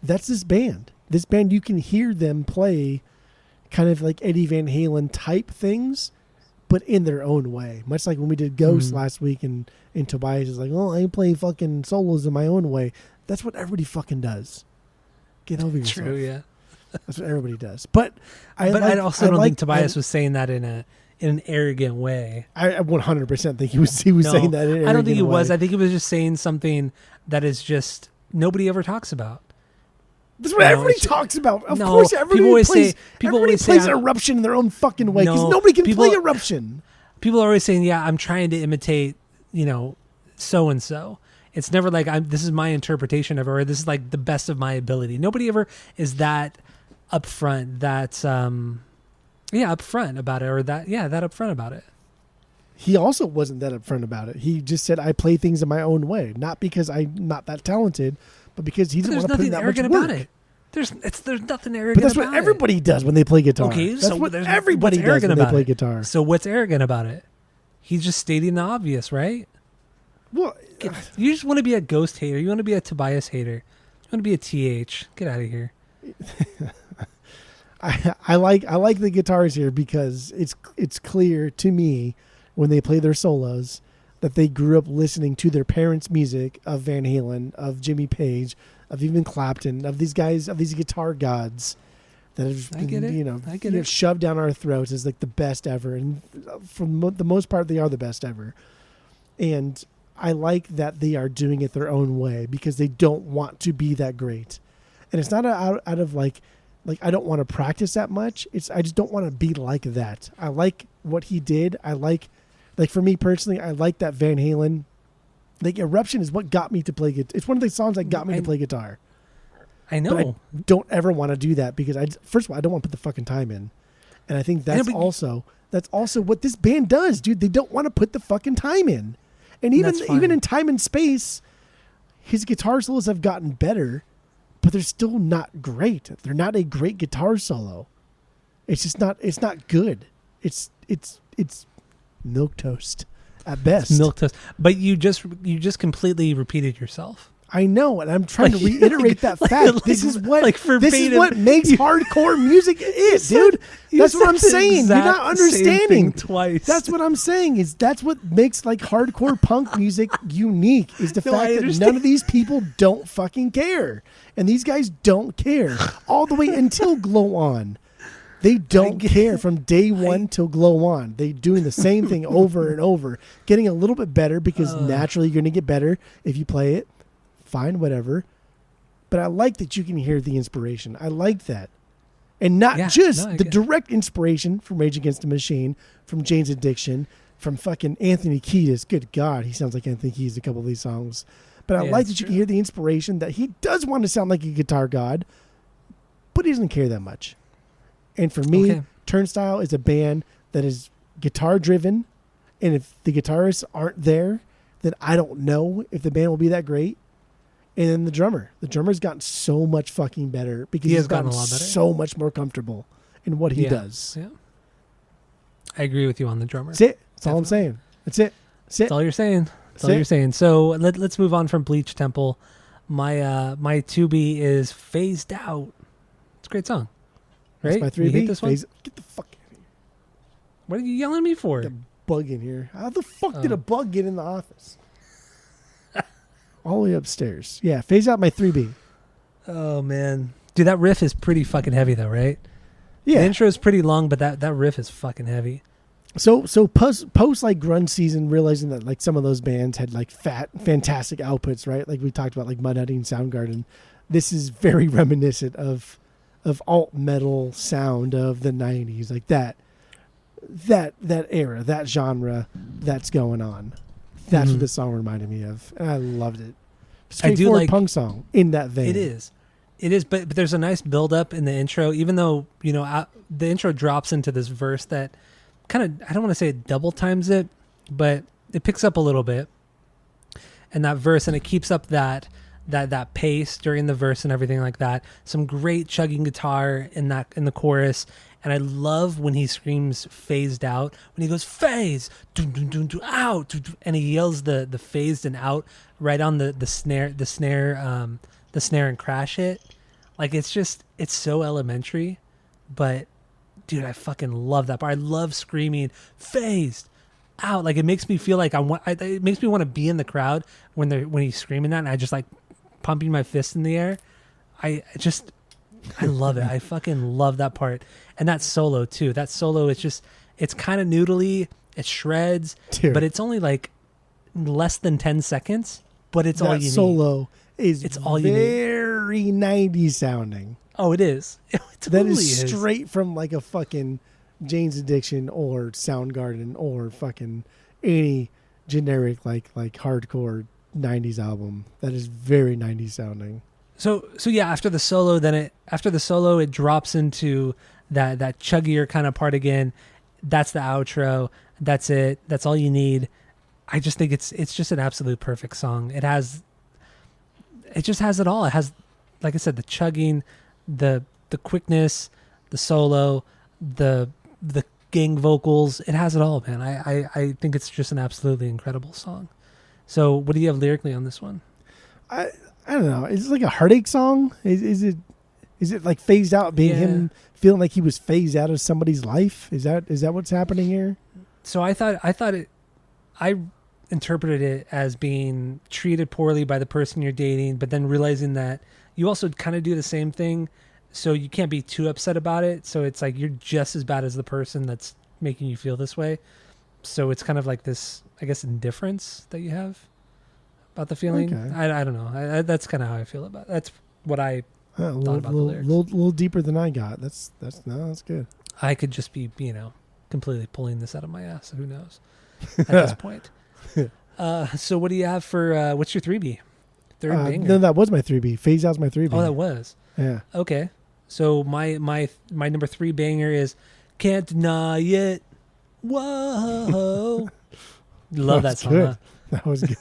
That's this band. This band, you can hear them play kind of like Eddie Van Halen type things, but in their own way. Much like when we did Ghost last week, and Tobias is like, "Oh, I play fucking solos in my own way." That's what everybody fucking does. Get over yourself. True, yeah. That's what everybody does. But I don't think Tobias was saying that in an arrogant way. I 100% think he was saying that in an arrogant way. I don't think he was. I think he was just saying something that is just nobody ever talks about. That's what everybody talks about. Of course, everybody plays Eruption in their own fucking way because nobody can play Eruption. People are always saying, "Yeah, I'm trying to imitate, so and so." It's never like this is my interpretation of it, or this is like the best of my ability. Nobody ever is that upfront. That's upfront about it, or that upfront about it. He also wasn't that upfront about it. He just said, "I play things in my own way," not because I'm not that talented. But because he doesn't want to put in that much work. About it. There's nothing arrogant about it. But that's what everybody does when they play guitar. Okay, that's what everybody does when they play guitar. So what's arrogant about it? He's just stating the obvious, right? Well, you just want to be a Ghost hater. You want to be a Tobias hater. You want to be a TH. Get out of here. I like the guitars here because it's clear to me when they play their solos that they grew up listening to their parents' music of Van Halen, of Jimmy Page, of even Clapton, of these guys, of these guitar gods that have been, shoved down our throats as like the best ever. And for the most part, they are the best ever. And I like that they are doing it their own way because they don't want to be that great. And it's not out of like I don't want to practice that much. I just don't want to be like that. I like what he did. I like for me personally, I like that Van Halen. Like Eruption is what got me to play guitar. It's one of the songs that got me to play guitar. I know. But I don't ever want to do that because first of all, I don't want to put the fucking time in. And I think that's also what this band does, dude. They don't want to put the fucking time in. And even in Time and Space, his guitar solos have gotten better, but they're still not great. They're not a great guitar solo. It's just not good. It's milquetoast at best. Milquetoast. But you just completely repeated yourself. I know, and I'm trying to reiterate that fact. This is what makes hardcore music is, dude. That's what I'm saying. You're not understanding. Twice. That's what I'm saying. That's what makes like hardcore punk music unique. Is the fact that none of these people don't fucking care, and these guys don't care all the way until Glow On. They don't care from day one till Glow On. They're doing the same thing over and over, getting a little bit better because naturally you're going to get better if you play it. Fine, whatever. But I like that you can hear the inspiration. I like that. And not the direct inspiration from Rage Against the Machine, from Jane's Addiction, from fucking Anthony Kiedis. Good God, he sounds like Anthony Kiedis a couple of these songs. But I like that you can hear the inspiration that he does want to sound like a guitar god, but he doesn't care that much. And for me, Turnstile is a band that is guitar driven. And if the guitarists aren't there, then I don't know if the band will be that great. And then the drummer's gotten so much fucking better because he's gotten a lot better. So much more comfortable in what he does. Yeah. I agree with you on the drummer. That's it. That's all I'm saying. That's it. That's all you're saying. That's all you're saying. So let's move on from Bleach Temple. My 2B is Phased Out. It's a great song. Right? That's my 3B. You hate this one? Get the fuck out of here. What are you yelling at me for? There's a bug in here. How the fuck did a bug get in the office? All the way upstairs. Yeah, Phase Out my 3B. Oh, man. Dude, that riff is pretty fucking heavy, though, right? Yeah. The intro is pretty long, but that riff is fucking heavy. So post like grunge season, realizing that like some of those bands had like fantastic outputs, right? Like we talked about like Mudhoney and Soundgarden. This is very reminiscent of alt metal sound of the 90s, like that era, that genre that's going on. That's what this song reminded me of, and I loved it. Straightforward punk song in that vein. It is, but there's a nice build up in the intro, even though the intro drops into this verse that kind of, I don't want to say it double times it, but it picks up a little bit, and that verse, and it keeps up that pace during the verse and everything like that. Some great chugging guitar in the chorus. And I love when he screams phased out, when he goes phase, dun, dun, dun, dun, out, dun, dun, and he yells the phased and out right on the snare and crash it. Like it's so elementary, but dude, I fucking love that part. I love screaming phased out. Like it makes me feel like it makes me want to be in the crowd when he's screaming that, and I just like pumping my fist in the air. I love it. I fucking love that part. And that solo too. That solo it's kind of noodly. It shreds, Dude. but it's only like less than 10 seconds, but it's that all you need. Solo is It's all you need. very 90s sounding. Oh, it is. It totally That is straight from like a fucking Jane's Addiction or Soundgarden or fucking any generic like hardcore 90s album. That is very 90s sounding. So yeah, after the solo it drops into that chuggier kind of part again. That's the outro. That's it. That's all you need. I just think it's just an absolute perfect song. It just has it all. It has, like I said, the chugging, the quickness, the solo, the gang vocals. It has it all, man. I think it's just an absolutely incredible song. So what do you have lyrically on this one? I don't know. Is it like a heartache song? Is it like phased out, being him feeling like he was phased out of somebody's life? Is that what's happening here? So I interpreted it as being treated poorly by the person you're dating, but then realizing that you also kind of do the same thing, so you can't be too upset about it. So it's like you're just as bad as the person that's making you feel this way. So it's kind of like this, I guess, indifference that you have about the feeling. Okay. I don't know. That's kind of how I feel about it. That's what I thought about the lyrics. Little deeper than I got. That's good. I could just be, completely pulling this out of my ass. So who knows at this point. So what do you have for, what's your 3B? Third banger? No, that was my 3B. Phase out's my 3B. Oh, that was? Yeah. Okay. So my number 3 banger is Can't Deny It. Whoa. Love that song. Good. Huh? That was good.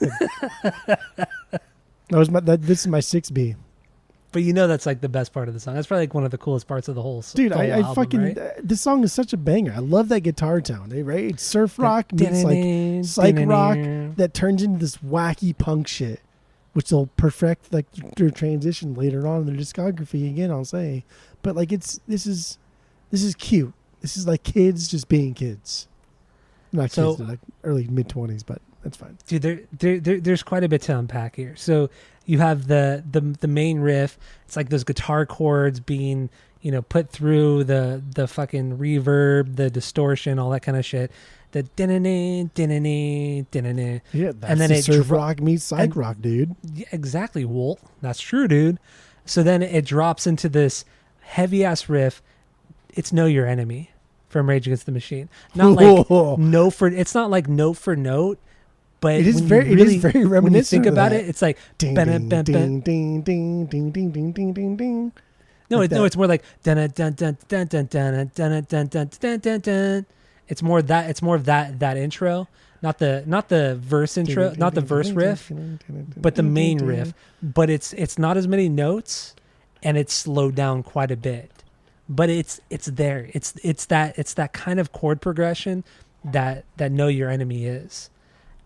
This is my 6B. But that's like the best part of the song. That's probably like one of the coolest parts of the whole song. Dude, I album, fucking right? This song is such a banger. I love that guitar tone, right? It's surf rock meets like psych rock that turns into this wacky punk shit, which they'll perfect like their transition later on in their discography. Again, I'll say, but like this is cute. This is like kids just being kids. Not kids, they're like early mid-20s, but that's fine. Dude, there's quite a bit to unpack here. So you have the main riff. It's like those guitar chords being, put through the fucking reverb, the distortion, all that kind of shit. The din-a-na, din-a-na, din-a-na. Yeah, that's and then the surf rock meets psych rock, dude. Yeah, exactly, Walt. That's true, dude. So then it drops into this heavy-ass riff. It's Know Your Enemy from Rage Against the Machine. Not like it's not like note for note, but it is very reminiscent. When you think about it, it's like ding ding ding ding ding ding ding ding ding ding ding ding. No, it's more like dun dun dun dun dun dun dun dun dun dun dun dun. It's more of that intro, not the verse intro, not the verse riff, but the main riff. But it's not as many notes, and it's slowed down quite a bit. But it's there. It's that kind of chord progression that Know Your Enemy is,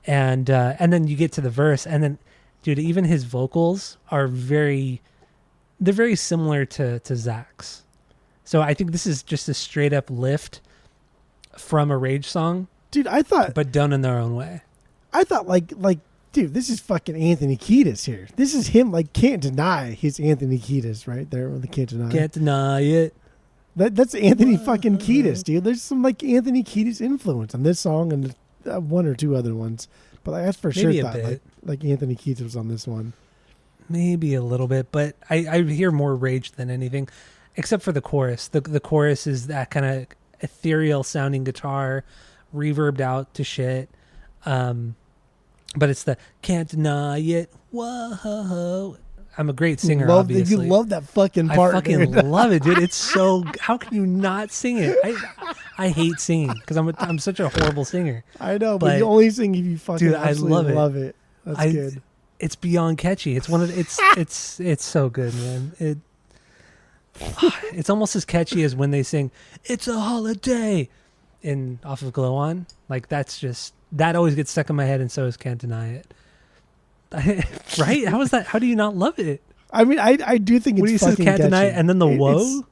and then you get to the verse, and then, dude, even his vocals are very similar to Zach's. So I think this is just a straight up lift from a Rage song, dude. I thought, but done in their own way. I thought like, dude, this is fucking Anthony Kiedis here. This is him. Like, can't deny his Anthony Kiedis right there. Can't deny it. That's Anthony fucking Kiedis, dude. There's some like Anthony Kiedis influence on this song and one or two other ones, but like, I for sure thought like Anthony Kiedis was on this one. Maybe a little bit, but I hear more Rage than anything, except for the chorus. The chorus is that kind of ethereal sounding guitar, reverbed out to shit. But it's the Can't Deny It. Whoa. I'm a great singer, obviously. You love that fucking part. I fucking love it, dude. It's so... How can you not sing it? I hate singing because I'm such a horrible singer. I know, but you only sing if you fucking absolutely love it. That's good. It's beyond catchy. It's one of it's so good, man. It's almost as catchy as when they sing "It's a Holiday" off of Glow On. Like that always gets stuck in my head, and so is Can't Deny It. Right? How is that? How do you not love it? I mean, I do think it's When he says fucking can't deny catchy. it, and then the It's-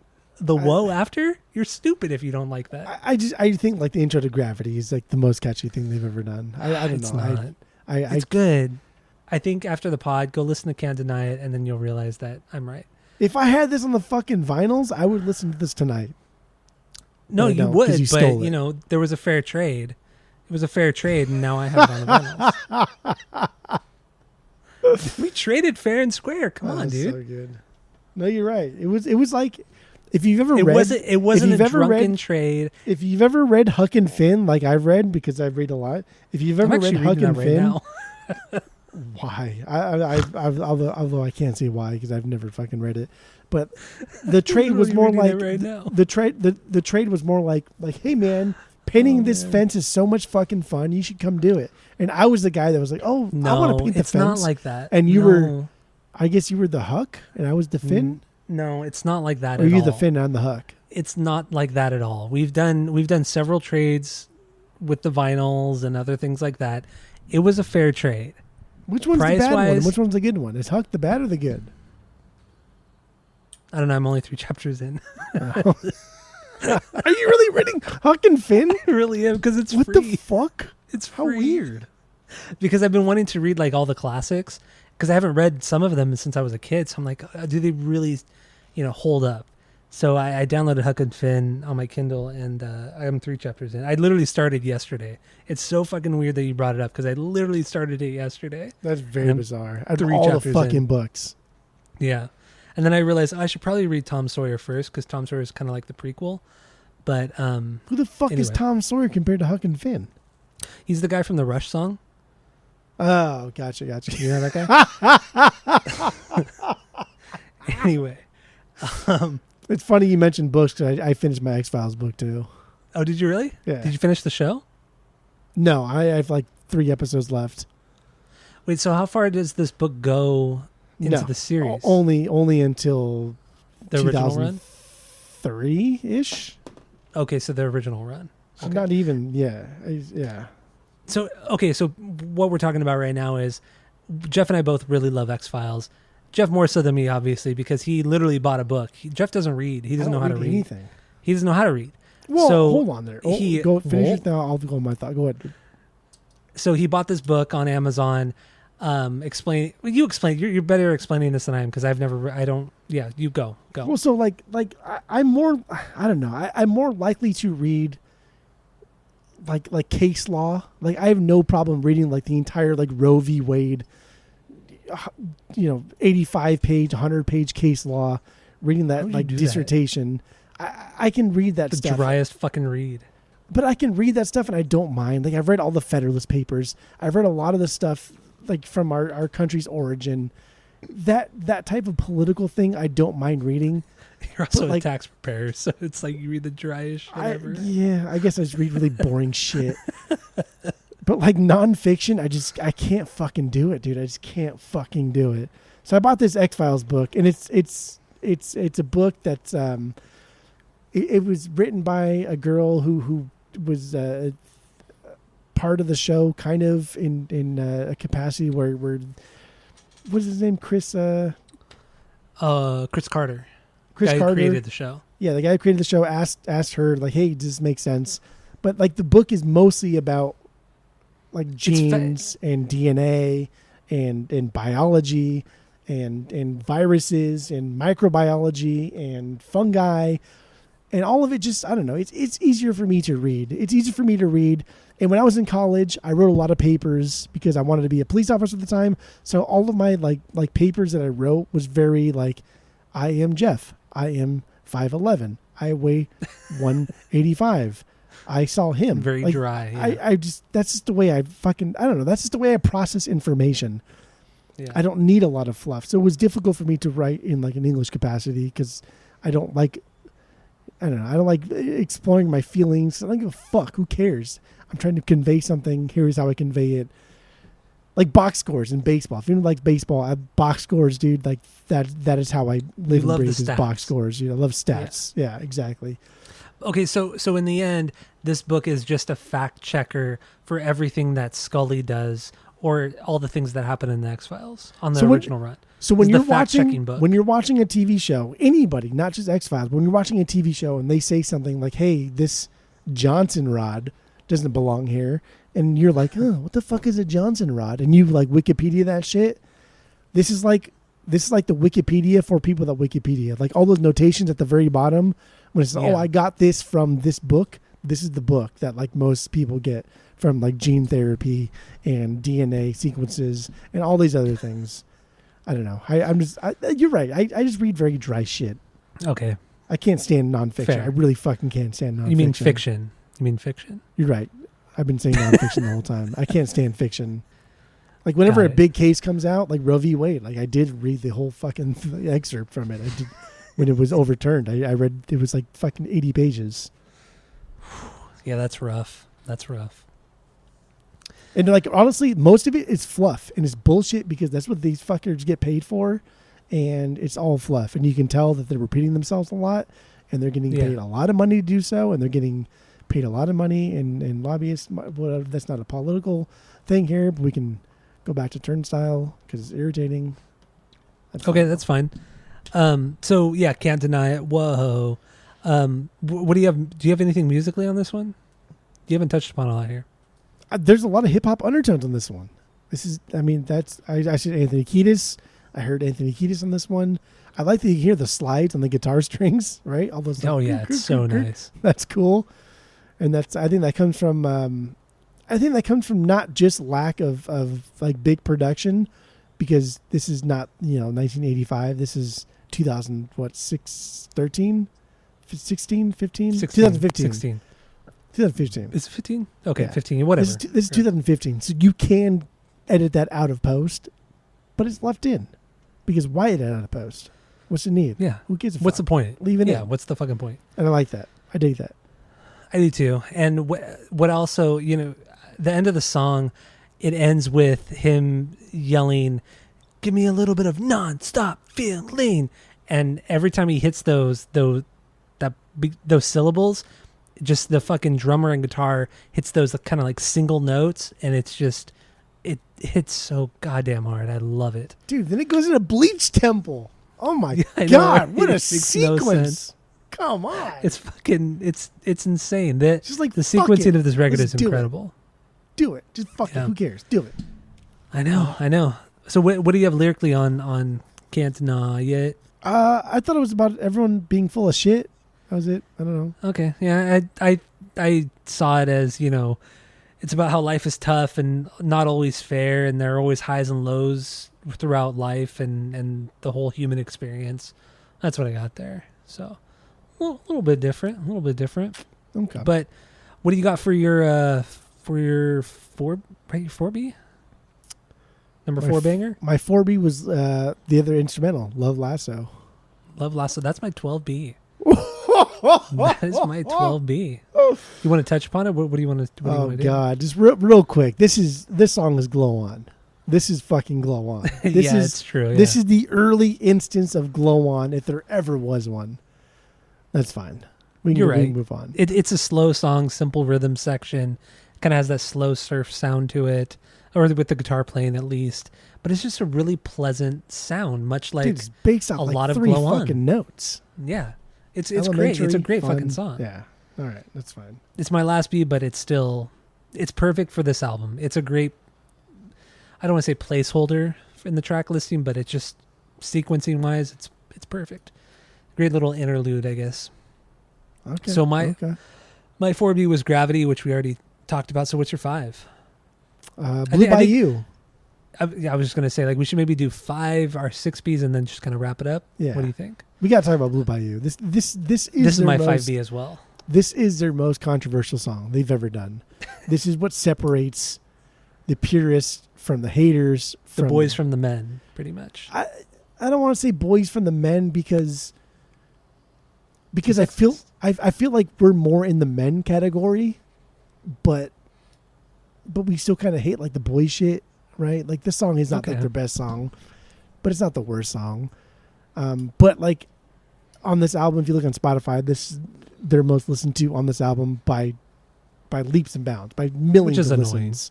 whoa, whoa after, you're stupid if you don't like that. I think like the intro to Gravity is like the most catchy thing they've ever done. I don't It's know. not. I It's good. I think after the pod, go listen to Can't Deny It, and then you'll realize that I'm right. if I had this on the fucking vinyls, I would listen to this tonight. No, I you don't, would, 'cause you but stole you it. know there was a fair trade. It was a fair trade, and now I have it on the vinyls. We traded fair and square. Come on, dude. So good. No, you're right. It was like if you've ever It read wasn't you've a ever drunken read- trade. if you've ever read Huck and Finn, like I've read because I've read a lot. If you've I'm ever read actually Huck reading and that right Finn, now. why? Although I can't say why because I've never fucking read it. But the trade was more Literally like reading it right now. the trade was more like hey man, painting this man. fence is so much fucking fun. You should come do it. And I was the guy that was like, oh, I want No, to paint the it's fence. not like that. And you No. were, I guess you were the Huck and I was the Finn. No, it's not like that Or at you all. the Finn and the Huck. It's not like that at all. We've done several trades with the vinyls and other things like that. It was a fair trade. Which one's the bad one? Price-wise- And which one's the good one? Is Huck the bad or the good? I don't know. I'm only 3 chapters in. Are you really reading Huck and Finn? I really am because it's What free. the fuck? It's How free. weird. Because I've been wanting to read like all the classics because I haven't read some of them since I was a kid. So I'm like, do they really, hold up? So I downloaded Huck and Finn on my Kindle and I'm 3 chapters in. I literally started yesterday. It's so fucking weird that you brought it up because I literally started it yesterday. That's very I'm bizarre. Out of 3 all the chapters fucking in. books. Yeah. And then I realized I should probably read Tom Sawyer first because Tom Sawyer is kind of like the prequel. But Who the fuck is Anyway. Tom Sawyer compared to Huck and Finn? he's the guy from the Rush song. Oh, gotcha. You know that guy? Anyway. It's funny you mentioned books because I finished my X-Files book too. Oh, did you really? Yeah. Did you finish the show? No, I have like 3 episodes left. Wait, so how far does this book go into the series? Only until The original run? 2003-ish. Okay, so the original run. So Okay. not even, yeah. So what we're talking about right now is Jeff and I both really love X-Files. Jeff more so than me, obviously, because he literally bought a book. Jeff doesn't read. He doesn't know how to read. anything. He doesn't know how to read. Well, So hold on there. Go finish it now. I'll go on my thought. Go ahead. So he bought this book on Amazon. Explain. Well, you explain. You're better explaining this than I am because I've never. I don't. Yeah, you go. Well, so I'm more. I don't know. I'm more likely to read like case law. Like I have no problem reading like the entire like Roe v. Wade, 85 page, 100 page case law. Reading How that would you like do that? dissertation. I can read that The stuff. driest fucking read. But I can read that stuff and I don't mind. Like I've read all the Federalist Papers. I've read a lot of the stuff like from our country's origin. That type of political thing I don't mind reading. You're also like- a tax preparer, so it's like you read the driest shit ever. I guess I just read really boring shit. But like nonfiction, I can't fucking do it, dude. I just can't fucking do it. So I bought this X-Files book, and it's a book that's it was written by a girl who was part of the show, kind of in a capacity where what is his name? Chris Carter. Chris Guy who Carter created the show. Yeah, the guy who created the show asked her like, "Hey, does this make sense?" But like the book is mostly about like genes and DNA and biology and viruses and microbiology and fungi and all of it. Just I don't know. It's easier for me to read. It's easier for me to read. And when I was in college, I wrote a lot of papers because I wanted to be a police officer at the time. So all of my like papers that I wrote was very like, I am Jeff. I am 5'11". I weigh 185. I saw him. Very Like, dry. Yeah. I just that's just the way I don't know. That's just the way I process information. Yeah. I don't need a lot of fluff. So it was difficult for me to write in like an English capacity because I don't like exploring my feelings. I don't give a fuck. Who cares? I'm trying to convey something. Here's how I convey it. Like box scores in baseball. If anyone likes baseball, I have box scores, dude. Like that is how I live and love breathe the is stats. box scores. I love stats. Yeah, exactly. Okay, so in the end, this book is just a fact checker for everything that Scully does or all the things that happen in the X-Files on the So when- original run. So when This is you're the fact-checking watching book. when you're watching a TV show, anybody, not just X-Files, when you're watching a TV show and they say something like, "Hey, this Johnson rod doesn't belong here," and you're like, "Oh, what the fuck is a Johnson rod?" and you like Wikipedia that shit. This is like the Wikipedia for people that Wikipedia. Like all those notations at the very bottom when it says, Yeah. "Oh, I got this from this book." This is the book that like most people get from like gene therapy and DNA sequences and all these other things. I don't know. You're right. I just read very dry shit. Okay. I can't stand nonfiction. Fair. I really fucking can't stand nonfiction. You mean fiction? You mean fiction? You're right. I've been saying nonfiction the whole time. I can't stand fiction. Like whenever Got a it. big case comes out, like Roe v. Wade, like I did read the whole fucking excerpt from it. I did when it was overturned. I read it was like fucking 80 pages. Yeah, that's rough. That's rough. And like honestly, most of it is fluff and it's bullshit because that's what these fuckers get paid for, and it's all fluff. And you can tell that they're repeating themselves a lot, and they're getting paid a lot of money to do so, and they're getting paid a lot of money and lobbyists. Whatever. That's not a political thing here, but we can go back to Turnstile because it's irritating. Okay, that's fine. So yeah, can't deny it. Whoa. What do you have? Do you have anything musically on this one? You haven't touched upon a lot here. There's a lot of hip hop undertones on this one. I said Anthony Kiedis. I heard Anthony Kiedis on this one. I like that you hear the slides on the guitar strings, right? All those. Oh yeah, it's so nice. That's cool, and I think that comes from. I think that comes from not just lack of like big production, because this is not 1985. This is 2000 what 16, 15, 2015. 16. 2015. Is it 15? Okay, Yeah. 15. Whatever. This is 2015, so you can edit that out of post, but it's left in, because why edit out of post? What's the need? Yeah. Who gives a What's the fuck? point? Leave it Yeah. in. What's the fucking point? And I like that. I dig that. I do too. And what also, the end of the song, it ends with him yelling, "Give me a little bit of nonstop feeling," and every time he hits those syllables, just the fucking drummer and guitar hits those kind of like single notes, and it's just it hits so goddamn hard. I love it, Dude, then it goes into Bleach Temple. Oh my I know, God, right? what It a makes no sequence. sense. Come on. It's fucking it's insane. The Just like, the fuck sequencing it. of this record Let's is do it. incredible. Do it. Just fuck Yeah. it. Who cares? Do it. I know. So what do you have lyrically on Can't Deny It? I thought it was about everyone being full of shit. That was it. I don't know. Okay, yeah, I saw it as it's about how life is tough and not always fair, and there are always highs and lows throughout life and the whole human experience. That's what I got there. So a little bit different, Okay. But what do you got for your 4B? Number My 4 f- banger? My 4B was the other instrumental, Love Lasso. Love Lasso. That's my 12B. That is my 12B. You want to touch upon it? What do you want to? What do you Oh want to God! Just real quick. This song is Glow On. This is fucking Glow On. do? This Yeah, is it's true. this yeah. is the early instance of Glow On, if there ever was one. That's fine. We You're can right. move on. It's a slow song, simple rhythm section. Kind of has that slow surf sound to it, or with the guitar playing at least. But it's just a really pleasant sound, much like Dude, it's based on a like lot of 3 Glow On. fucking notes. yeah, it's great. It's a Elementary, great fun. fucking song. Yeah. All right, that's fine. It's my last B, but it's perfect for this album. It's a great, I don't want to say placeholder in the track listing, but it's just sequencing wise, it's perfect. Great little interlude, I guess. Okay. So my 4B was Gravity, which we already talked about. So what's your 5? Blue think- Bayou. I was just gonna say, like, we should maybe do 5 or 6 Bs and then just kind of wrap it up. Yeah. What do you think? We got to talk about Blue Bayou. This is This is their my most, 5B as well. This is their most controversial song they've ever done. This is what separates the purists from the haters. The boys from the men, pretty much. I don't want to say boys from the men because I feel like we're more in the men category, but we still kind of hate like the boy shit, right? Like this song is not like Okay. their best song, but it's not the worst song. But like on this album, if you look on Spotify, this is their most listened to on this album by leaps and bounds, by millions Which is of annoying. listens.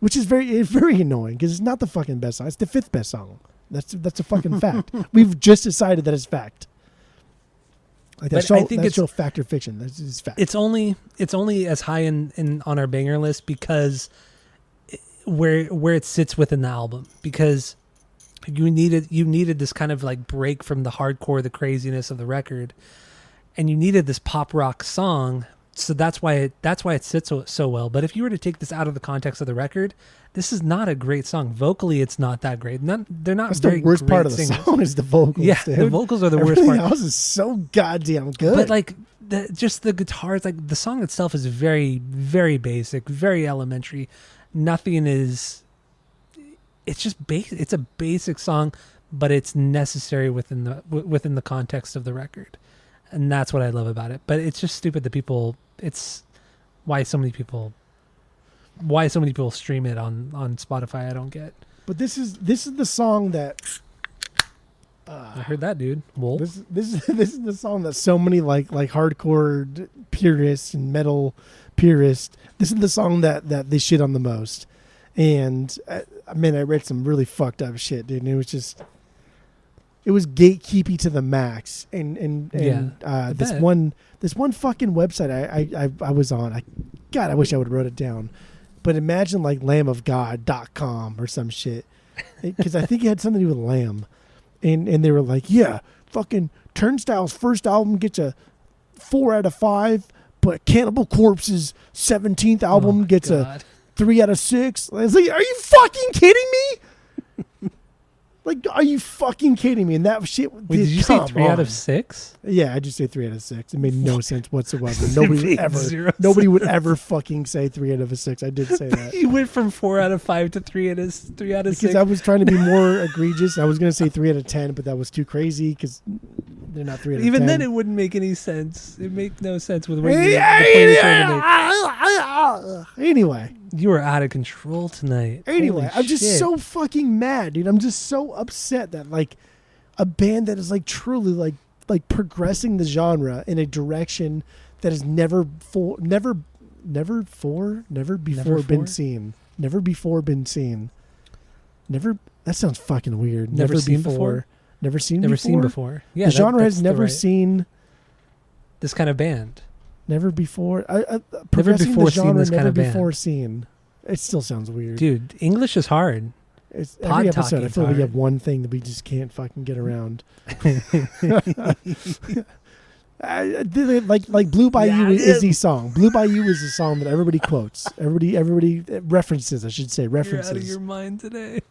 which is very annoying because it's not the fucking best song. It's the 5th best song. That's a fucking fact. We've just decided that it's fact. Like that show, I think it's fact or fiction. That's fact. It's only as high in on our banger list because where it sits within the album, because you needed this kind of like break from the hardcore, the craziness of the record, and you needed this pop rock song. So that's why it sits so well. But if you were to take this out of the context of the record, this is not a great song. Vocally, it's not that great. They're not. That's very the worst great part of the song is the vocals. Yeah, dude. the vocals are the Everything worst part. Else is so goddamn good. But like just the guitars, like the song itself is very, very basic, very elementary. Nothing is. It's just basic. It's a basic song, but it's necessary within the context of the record, and that's what I love about it. But it's just stupid that people. It's why so many people stream it on Spotify. I don't get. But this is the song that I heard that, dude. Wolf. This is the song that so many like hardcore purists and metal purists. This is the song that they shit on the most. And I read some really fucked up shit, dude. And it was gatekeepy to the max. And this one fucking website I was on. I wish I would have wrote it down. But imagine like lambofgod.com or some shit. Because I think it had something to do with lamb. And they were like, yeah, fucking Turnstile's first album gets a 4 out of 5, but Cannibal Corpse's 17th album gets a 3 out of 6. I was like, are you fucking kidding me? Like, are you fucking kidding me? And that shit. Wait, did you say 3 out of 6? Yeah, I just say 3 out of 6. It made no sense whatsoever. Nobody would ever fucking say 3 out of 6. I did say that. You went from 4 out of 5 to 3 out of 6. Because I was trying to be more egregious. I was going to say 3 out of 10, but that was too crazy because they're not 3 out of 10. Even then, it wouldn't make any sense. It makes no sense with what you're trying to make. Anyway. You are out of control tonight. Anyway, Holy I'm just shit. so fucking mad, dude. I'm just so upset that like a band that is like truly like progressing the genre in a direction that has never before been seen. Never before been seen. Never. That sounds fucking weird. Never seen before. Never seen before. Yeah, the genre has never seen this kind of band. Never before. Never before seen this kind of band. Never before seen. It still sounds weird. Dude, English is hard. It's every episode. I feel like we have one thing that we just can't fucking get around. Like Blue Bayou is the song. Blue Bayou is the song that everybody quotes. Everybody references, I should say. References. You're out of your mind today.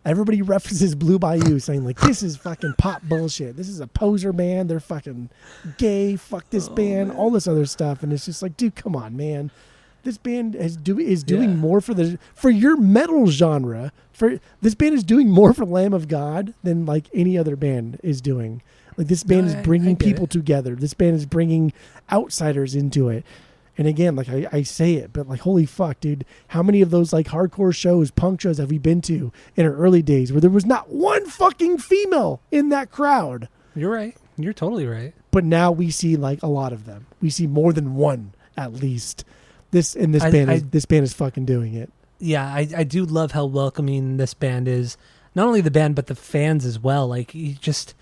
Everybody references Blue Bayou saying like, this is fucking pop bullshit. This is a poser band. They're fucking gay. Fuck this band. Man. All this other stuff. And it's just like, dude, come on, man. This band is doing more for your metal genre. This band is doing more for Lamb of God than like any other band is doing. Like this band is bringing people together. This band is bringing outsiders into it. And again, like I say it, but like, holy fuck, dude, how many of those like hardcore shows, punk shows have we been to in our early days where there was not one fucking female in that crowd? You're right. You're totally right. But now we see like a lot of them. We see more than one at least. This band is fucking doing it. Yeah, I do love how welcoming this band is. Not only the band, but the fans as well. Like, it's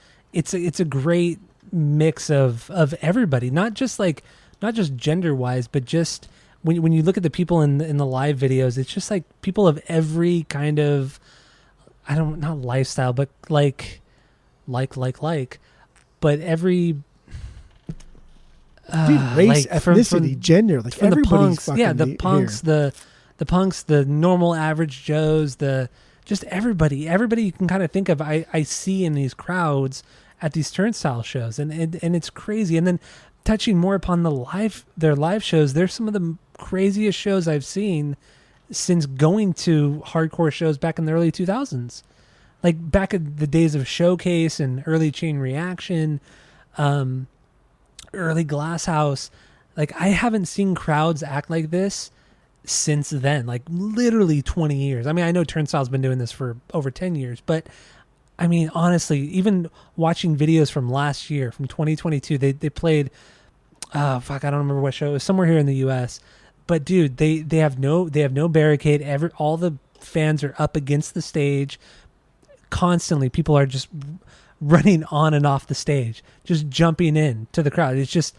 a great mix of everybody, not just gender wise, but just when you look at the people in the live videos, it's just like people of every kind of, not lifestyle, but like, but every. Dude, race, like ethnicity, gender, like from the punks, the punks, the normal average Joes, just everybody you can kind of think of. I see in these crowds at these Turnstile shows, and it's crazy. And then touching more upon their live shows, they're some of the craziest shows I've seen since going to hardcore shows back in the early 2000s, like back in the days of Showcase and early Chain Reaction. Early Glass House. Like, I haven't seen crowds act like this since then, like literally 20 years. I mean, I know Turnstile's been doing this for over 10 years, but I mean, honestly, even watching videos from last year, from 2022, they played, I don't remember what show. It was somewhere here in the US, But dude, they have no barricade. All the fans are up against the stage constantly. People are just running on and off the stage, just jumping in to the crowd. It's just,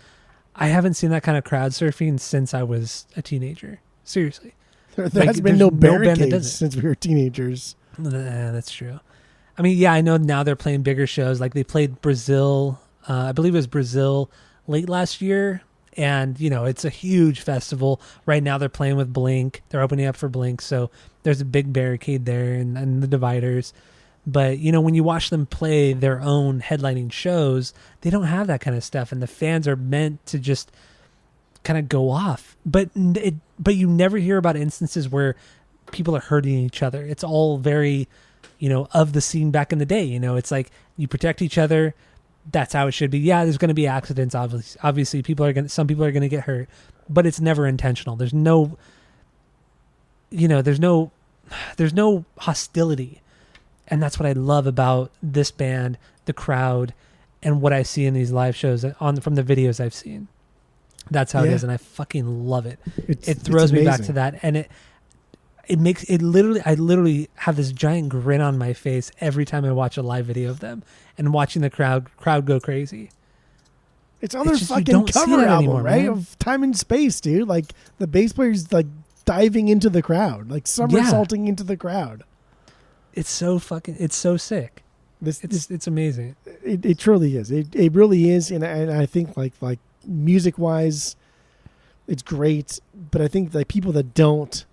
I haven't seen that kind of crowd surfing since I was a teenager. Seriously. There has been no barricades since we were teenagers. Nah, that's true. I mean, yeah, I know now they're playing bigger shows. Like they played Brazil, I believe it was Brazil late last year. And, you know, it's a huge festival. Right now they're playing with Blink. They're opening up for Blink. So there's a big barricade there and the dividers. But, you know, when you watch them play their own headlining shows, they don't have that kind of stuff. And the fans are meant to just kind of go off. But you never hear about instances where people are hurting each other. It's all very, you know, of the scene back in the day. You know, it's like you protect each other. That's how it should be. Yeah, there's going to be accidents. Obviously, some people are going to get hurt, but it's never intentional. There's no hostility, and that's what I love about this band, the crowd, and what I see in these live shows from the videos I've seen. That's how it is, and I fucking love it. It throws me back to that, and it makes it literally. I literally have this giant grin on my face every time I watch a live video of them and watching the crowd go crazy. It's on their fucking cover album, anymore, right? Man. Of Time and Space, dude. Like the bass player's like diving into the crowd, like somersaulting into the crowd. It's so sick. It's amazing. It truly is. It really is, and I think like music wise, it's great. But I think like people that don't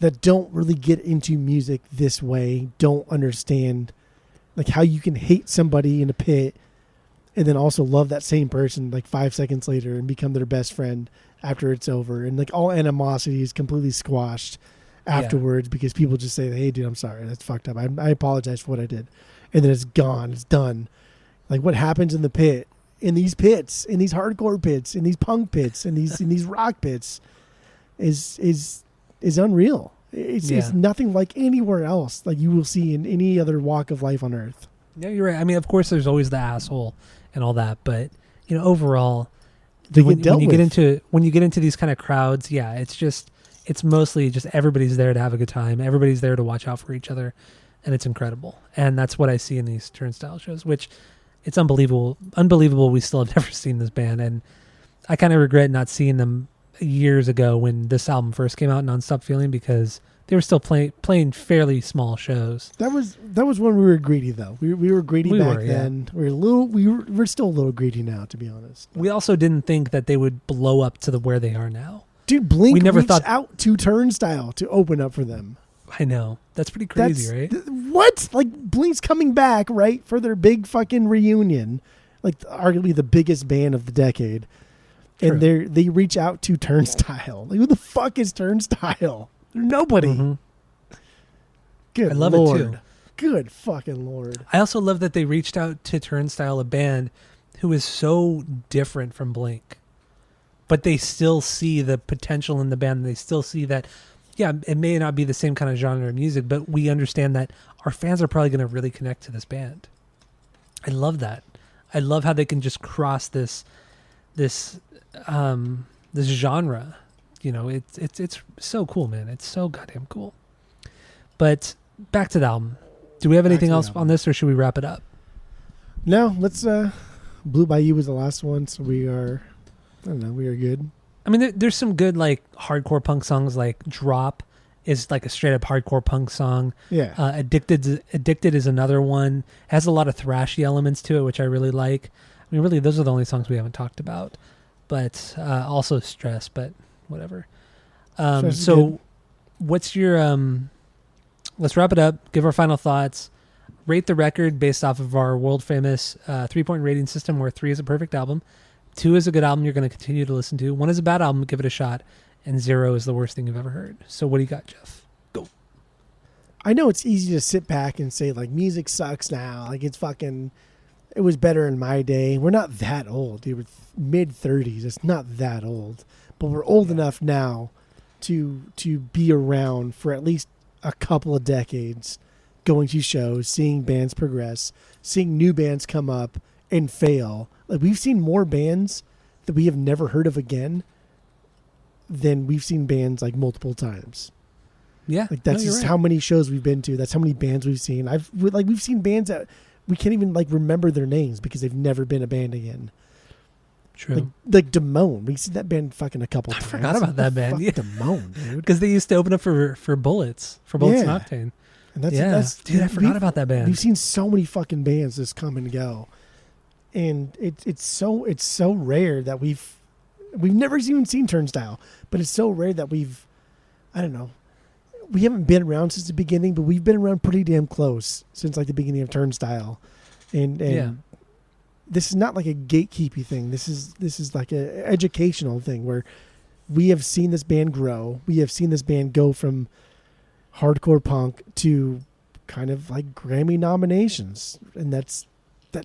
really get into music this way don't understand like how you can hate somebody in a pit and then also love that same person like 5 seconds later and become their best friend after it's over, and like all animosity is completely squashed afterwards because people just say, hey dude, I'm sorry, that's fucked up, I apologize for what I did, and then it's gone, it's done. Like what happens in the pit, in these pits, in these hardcore pits, in these punk pits, in these rock pits is unreal. It's nothing like anywhere else like you will see in any other walk of life on earth. Yeah, you're right. I mean, of course there's always the asshole and all that, but you know, overall when you get into these kind of crowds, it's mostly just everybody's there to have a good time. Everybody's there to watch out for each other, and it's incredible. And that's what I see in these Turnstile shows, which it's unbelievable we still have never seen this band, and I kind of regret not seeing them years ago when this album first came out, Nonstop Feeling, because they were still playing fairly small shows. That was when we were greedy, though. We were greedy back then. Yeah. We're still a little greedy now, to be honest. We also didn't think that they would blow up to where they are now. Dude, Blink reached out to Turnstile to open up for them. I know. That's pretty crazy, right? What? Like Blink's coming back, right, for their big fucking reunion, like arguably the biggest band of the decade. True. And they reach out to Turnstile. Like, who the fuck is Turnstile? Nobody. Mm-hmm. Good Lord. It too. Good fucking Lord. I also love that they reached out to Turnstile, a band who is so different from Blink. But they still see the potential in the band. They still see that, yeah, it may not be the same kind of genre of music, but we understand that our fans are probably going to really connect to this band. I love that. I love how they can just cross this genre. You know, it's so cool, man. It's so goddamn cool. But back to the album. Do we have anything else on this, or should we wrap it up? No, let's Blue Bayou was the last one, so we are good. I mean, there's some good like hardcore punk songs, like Drop is like a straight up hardcore punk song. Yeah. Addicted is another one. Has a lot of thrashy elements to it, which I really like. I mean, really, those are the only songs we haven't talked about. But also Stress, but whatever. So what's your let's wrap it up, give our final thoughts, rate the record based off of our world famous 3-point rating system, where 3 is a perfect album, 2 is a good album you're going to continue to listen to, 1 is a bad album, give it a shot, and 0 is the worst thing you've ever heard. So what do you got, Jeff? Go. I know it's easy to sit back and say like music sucks now, like it was better in my day. We're not that old, dude. We're mid-30s. It's not that old. But we're old enough now to be around for at least a couple of decades, going to shows, seeing bands progress, seeing new bands come up and fail. Like, we've seen more bands that we have never heard of again then we've seen bands like multiple times. Yeah, Like that's just how many shows we've been to. That's how many bands we've seen. We've seen bands that we can't even like remember their names because they've never been a band again. True. Like Damone. We've seen that band fucking a couple times. I forgot about that band. Yeah. Damone, dude. Because they used to open up for Bullets and Octane. And that's dude, I forgot about that band. We've seen so many fucking bands just come and go. And it's so rare that we've never even seen Turnstile, but it's so rare that I don't know. We haven't been around since the beginning, but we've been around pretty damn close since like the beginning of Turnstile. And this is not like a gatekeepy thing. This is like a educational thing where we have seen this band grow. We have seen this band go from hardcore punk to kind of like Grammy nominations. And that's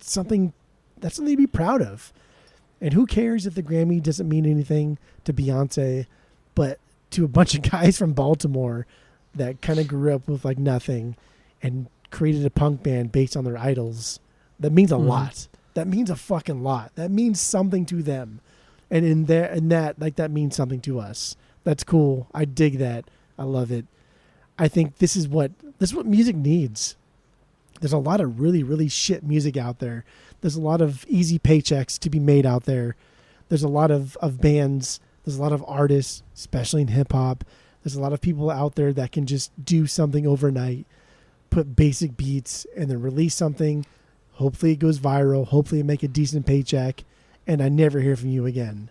something to be proud of. And who cares if the Grammy doesn't mean anything to Beyonce, but to a bunch of guys from Baltimore that kind of grew up with like nothing and created a punk band based on their idols. That means a lot. That means a fucking lot. That means something to them. And that means something to us. That's cool. I dig that. I love it. I think this is what music needs. There's a lot of really, really shit music out there. There's a lot of easy paychecks to be made out there. There's a lot of bands. There's a lot of artists, especially in hip hop. There's a lot of people out there that can just do something overnight, put basic beats, and then release something. Hopefully it goes viral. Hopefully it make a decent paycheck, and I never hear from you again.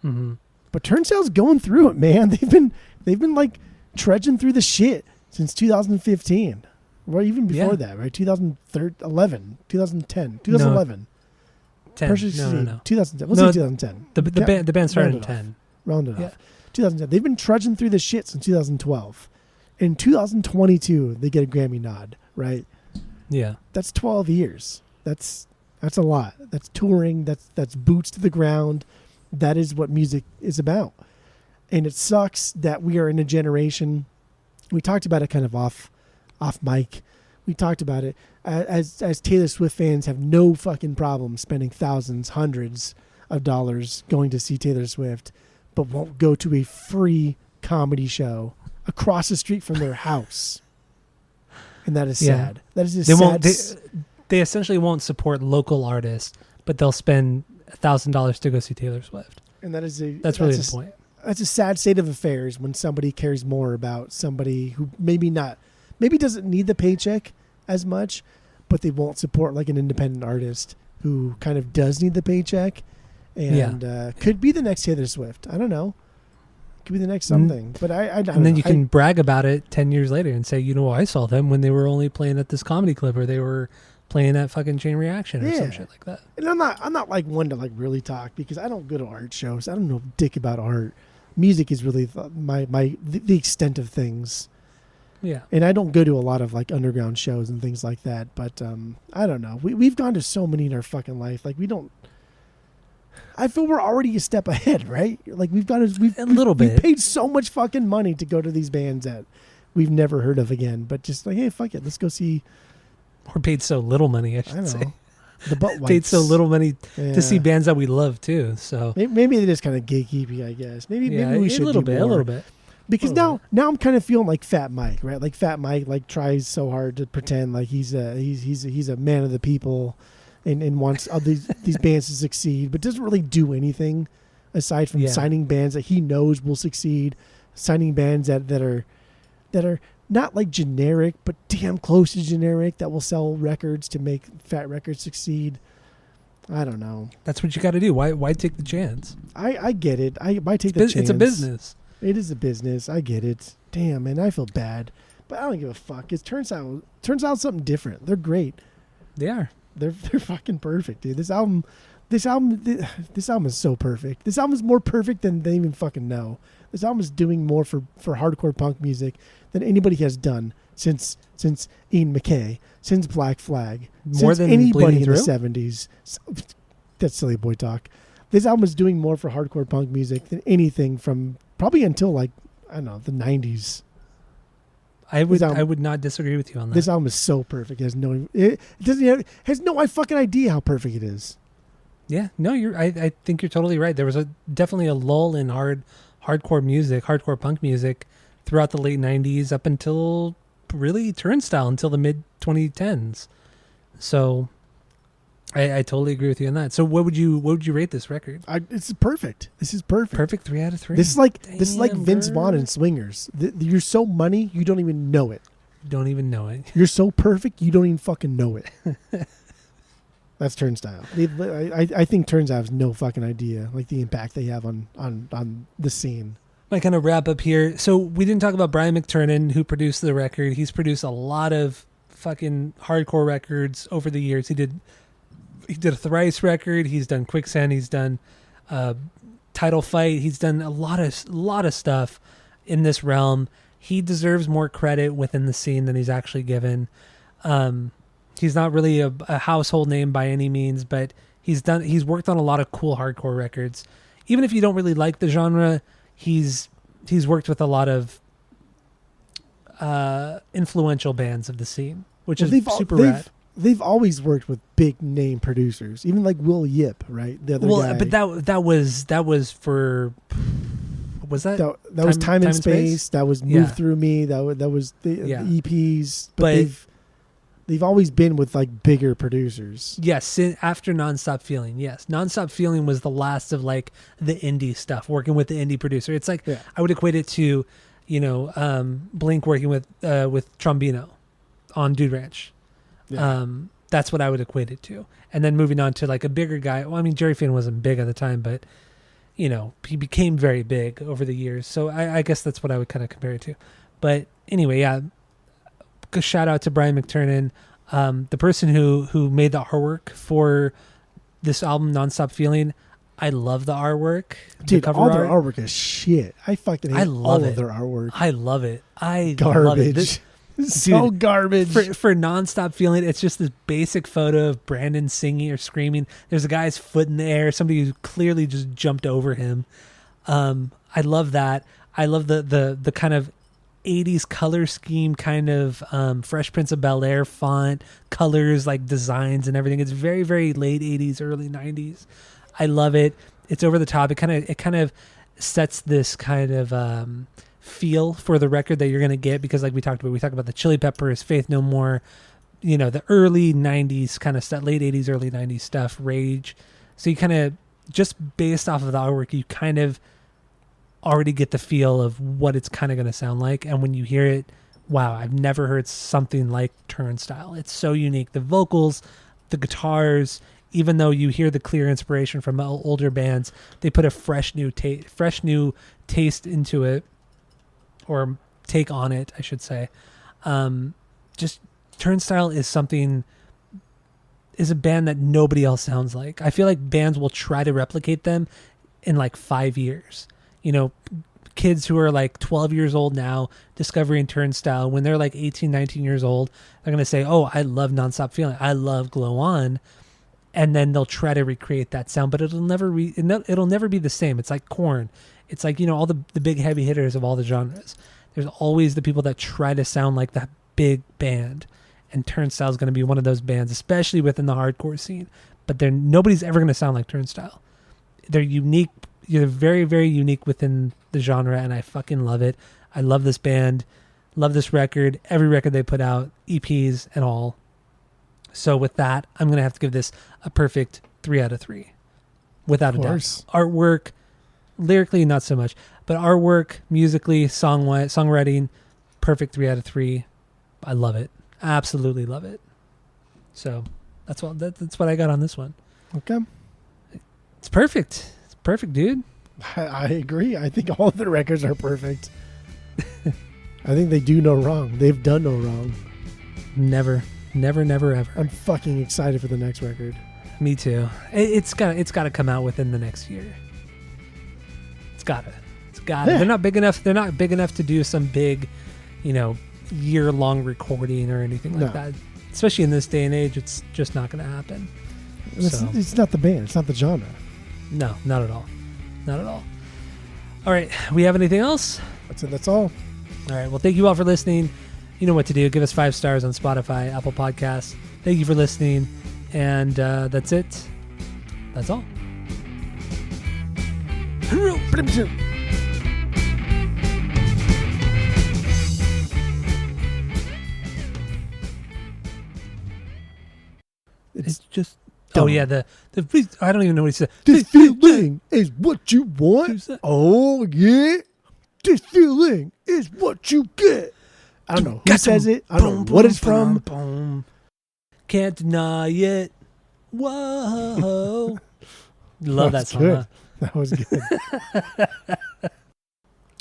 Mm-hmm. But Turnstile's going through it, man. They've been like trudging through the shit since 2015. Or even before that, right? 2011, 2010, 2011. 10. No. 2010. Let's say 2010. The band started in 10. Round it off. 2010. They've been trudging through the shit since 2012. In 2022, they get a Grammy nod, right? Yeah. That's 12 years. That's a lot. That's touring. That's boots to the ground. That is what music is about. And it sucks that we are in a generation. We talked about it kind of off mic. We talked about it as Taylor Swift fans have no fucking problem spending thousands, hundreds of dollars going to see Taylor Swift, but won't go to a free comedy show across the street from their house. And that is sad. That is just sad. They essentially won't support local artists, but they'll spend $1,000 to go see Taylor Swift. And that's really the point. That's a sad state of affairs when somebody cares more about somebody who maybe doesn't need the paycheck as much, but they won't support like an independent artist who kind of does need the paycheck and could be the next Taylor Swift. I don't know. Could be the next something. But I don't know. And then you can brag about it 10 years later and say, I saw them when they were only playing at this comedy club, or they were playing at fucking Chain Reaction or some shit like that. And I'm not like one to like really talk because I don't go to art shows. I don't know dick about art. Music is really the extent of things. Yeah. And I don't go to a lot of like underground shows and things like that. But I don't know. We've gone to so many in our fucking life. Like I feel we're already a step ahead, right? Like we've paid so much fucking money to go to these bands that we've never heard of again. But just like, hey, fuck it, let's go see. Or paid so little money, I should say. The butt wipes. Paid so little money to see bands that we love too. So maybe it is kind of gatekeepy, I guess. Maybe we should a little bit. Because now I'm kind of feeling like Fat Mike, right? Like Fat Mike like tries so hard to pretend like he's a man of the people and wants all these bands to succeed, but doesn't really do anything aside from signing bands that he knows will succeed, signing bands that are not like generic, but damn close to generic that will sell records to make Fat Records succeed. I don't know. That's what you got to do. Why take the chance? I get it. Why take the chance? It's a business. It is a business. I get it. Damn, man, I feel bad, but I don't give a fuck. It turns out something different. They're great. They are. They're fucking perfect, dude. This album is so perfect. This album is more perfect than they even fucking know. This album is doing more for hardcore punk music than anybody has done since Ian MacKaye, since Black Flag, more since than anybody in Through? the 70s. That's silly boy talk. This album is doing more for hardcore punk music than anything from probably until like, I don't know, the 90s. I would not disagree with you on that. This album is so perfect. It has no fucking idea how perfect it is. Yeah, no, I think you're totally right. There was definitely a lull in hardcore hardcore music, hardcore punk music throughout the late 90s up until really Turnstile, until the mid 2010s. So I totally agree with you on that. So what would you rate this record? It's perfect. This is perfect. Perfect 3 out of 3. This is like Vince Vaughn and Swingers. You're so money, you don't even know it. Don't even know it. You're so perfect, you don't even fucking know it. That's Turnstile. I think Turnstile has no fucking idea, like the impact they have on the scene. I kind of wrap up here. So we didn't talk about Brian McTernan, who produced the record. He's produced a lot of fucking hardcore records over the years. He did a Thrice record. He's done Quicksand. He's done Title Fight. He's done a lot of stuff in this realm. He deserves more credit within the scene than he's actually given. He's not really a household name by any means, but he's worked on a lot of cool hardcore records. Even if you don't really like the genre, he's worked with a lot of influential bands of the scene, which is super rad. They've always worked with big name producers, even like Will Yip, right? The other guy. But that was for. Was that was Time and Space? That was Move Through Me. That was the EPs. But they've always been with like bigger producers. Yes, after Nonstop Feeling. Yes, Nonstop Feeling was the last of like the indie stuff, working with the indie producer. It's like I would equate it to, Blink working with Trombino on Dude Ranch. Yeah. That's what I would equate it to. And then moving on to like a bigger guy. Well, I mean, Jerry Finn wasn't big at the time, but he became very big over the years. So I guess that's what I would kind of compare it to. But anyway, shout out to Brian McTernan, the person who made the artwork for this album, Nonstop Feeling. I love the artwork. Dude, all their artwork is shit. I fucking hate all of their artwork. I love it. Garbage. Love it. So garbage. For Nonstop Feeling, it's just this basic photo of Brandon singing or screaming. There's a guy's foot in the air. Somebody who clearly just jumped over him. I love that. I love the kind of 80s color scheme, kind of Fresh Prince of Bel-Air font, colors, like designs and everything. It's very, very late 80s, early 90s. I love it. It's over the top. It kind of sets this kind of feel for the record that you're going to get, because like we talked about the Chili Peppers, Faith No More, the early 90s kind of stuff, late 80s, early 90s stuff, Rage. So you kind of, just based off of the artwork, you kind of already get the feel of what it's kind of going to sound like. And when you hear it, wow, I've never heard something like Turnstile. It's so unique. The vocals, the guitars, even though you hear the clear inspiration from older bands, they put a fresh new taste into it, or take on it, I should say. Just Turnstile is a band that nobody else sounds like. I feel like bands will try to replicate them in like 5 years. Kids who are like 12 years old now discovering Turnstile, when they're like 18, 19 years old, they're going to say, oh, I love Nonstop Feeling. I love Glow On. And then they'll try to recreate that sound, but it'll never be the same. It's like Korn. It's like, all the big heavy hitters of all the genres. There's always the people that try to sound like that big band. And Turnstile is going to be one of those bands, especially within the hardcore scene. But nobody's ever going to sound like Turnstile. They're unique. You're very, very unique within the genre, and I fucking love it. I love this band. Love this record. Every record they put out, EPs and all. So with that, I'm going to have to give this a perfect 3 out of 3. Without a doubt. Artwork, lyrically, not so much. But artwork, musically, songwriting, perfect 3 out of 3. I love it. Absolutely love it. So that's what I got on this one. Okay. It's perfect. It's perfect, dude. I agree. I think all of the records are perfect. I think they do no wrong. They've done no wrong. Never, ever. I'm fucking excited for the next record. Me too. It's got to come out within the next year. It's gotta. Yeah. They're not big enough to do some big, year-long recording or anything like that. Especially in this day and age, it's just not going to happen. It's not the band. It's not the genre. No, not at all. Not at all. All right. We have anything else? That's it. That's all. All right. Well, thank you all for listening. You know what to do. Give us 5 stars on Spotify, Apple Podcasts. Thank you for listening. And that's it. That's all. It's just. dumb. Oh yeah, the I don't even know what he said. This feeling is what you want. Oh yeah, this feeling is what you get. I don't know who says it. I don't know what it's from. Can't deny it. Whoa. Love that song. Huh? That was good.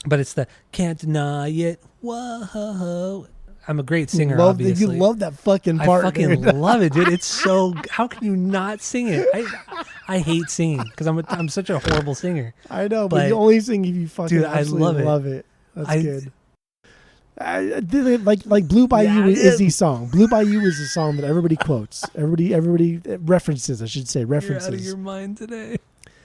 But it's the can't deny it. Whoa. I'm a great singer, obviously. You love that fucking part. I fucking love it, dude. It's so. How can you not sing it? I hate singing because I'm such a horrible singer. I know, but you only sing if you fucking absolutely love it. That's good. Like Blue Bayou is the song. Blue Bayou is the song that everybody quotes. Everybody references. I should say references. You're out of your mind today.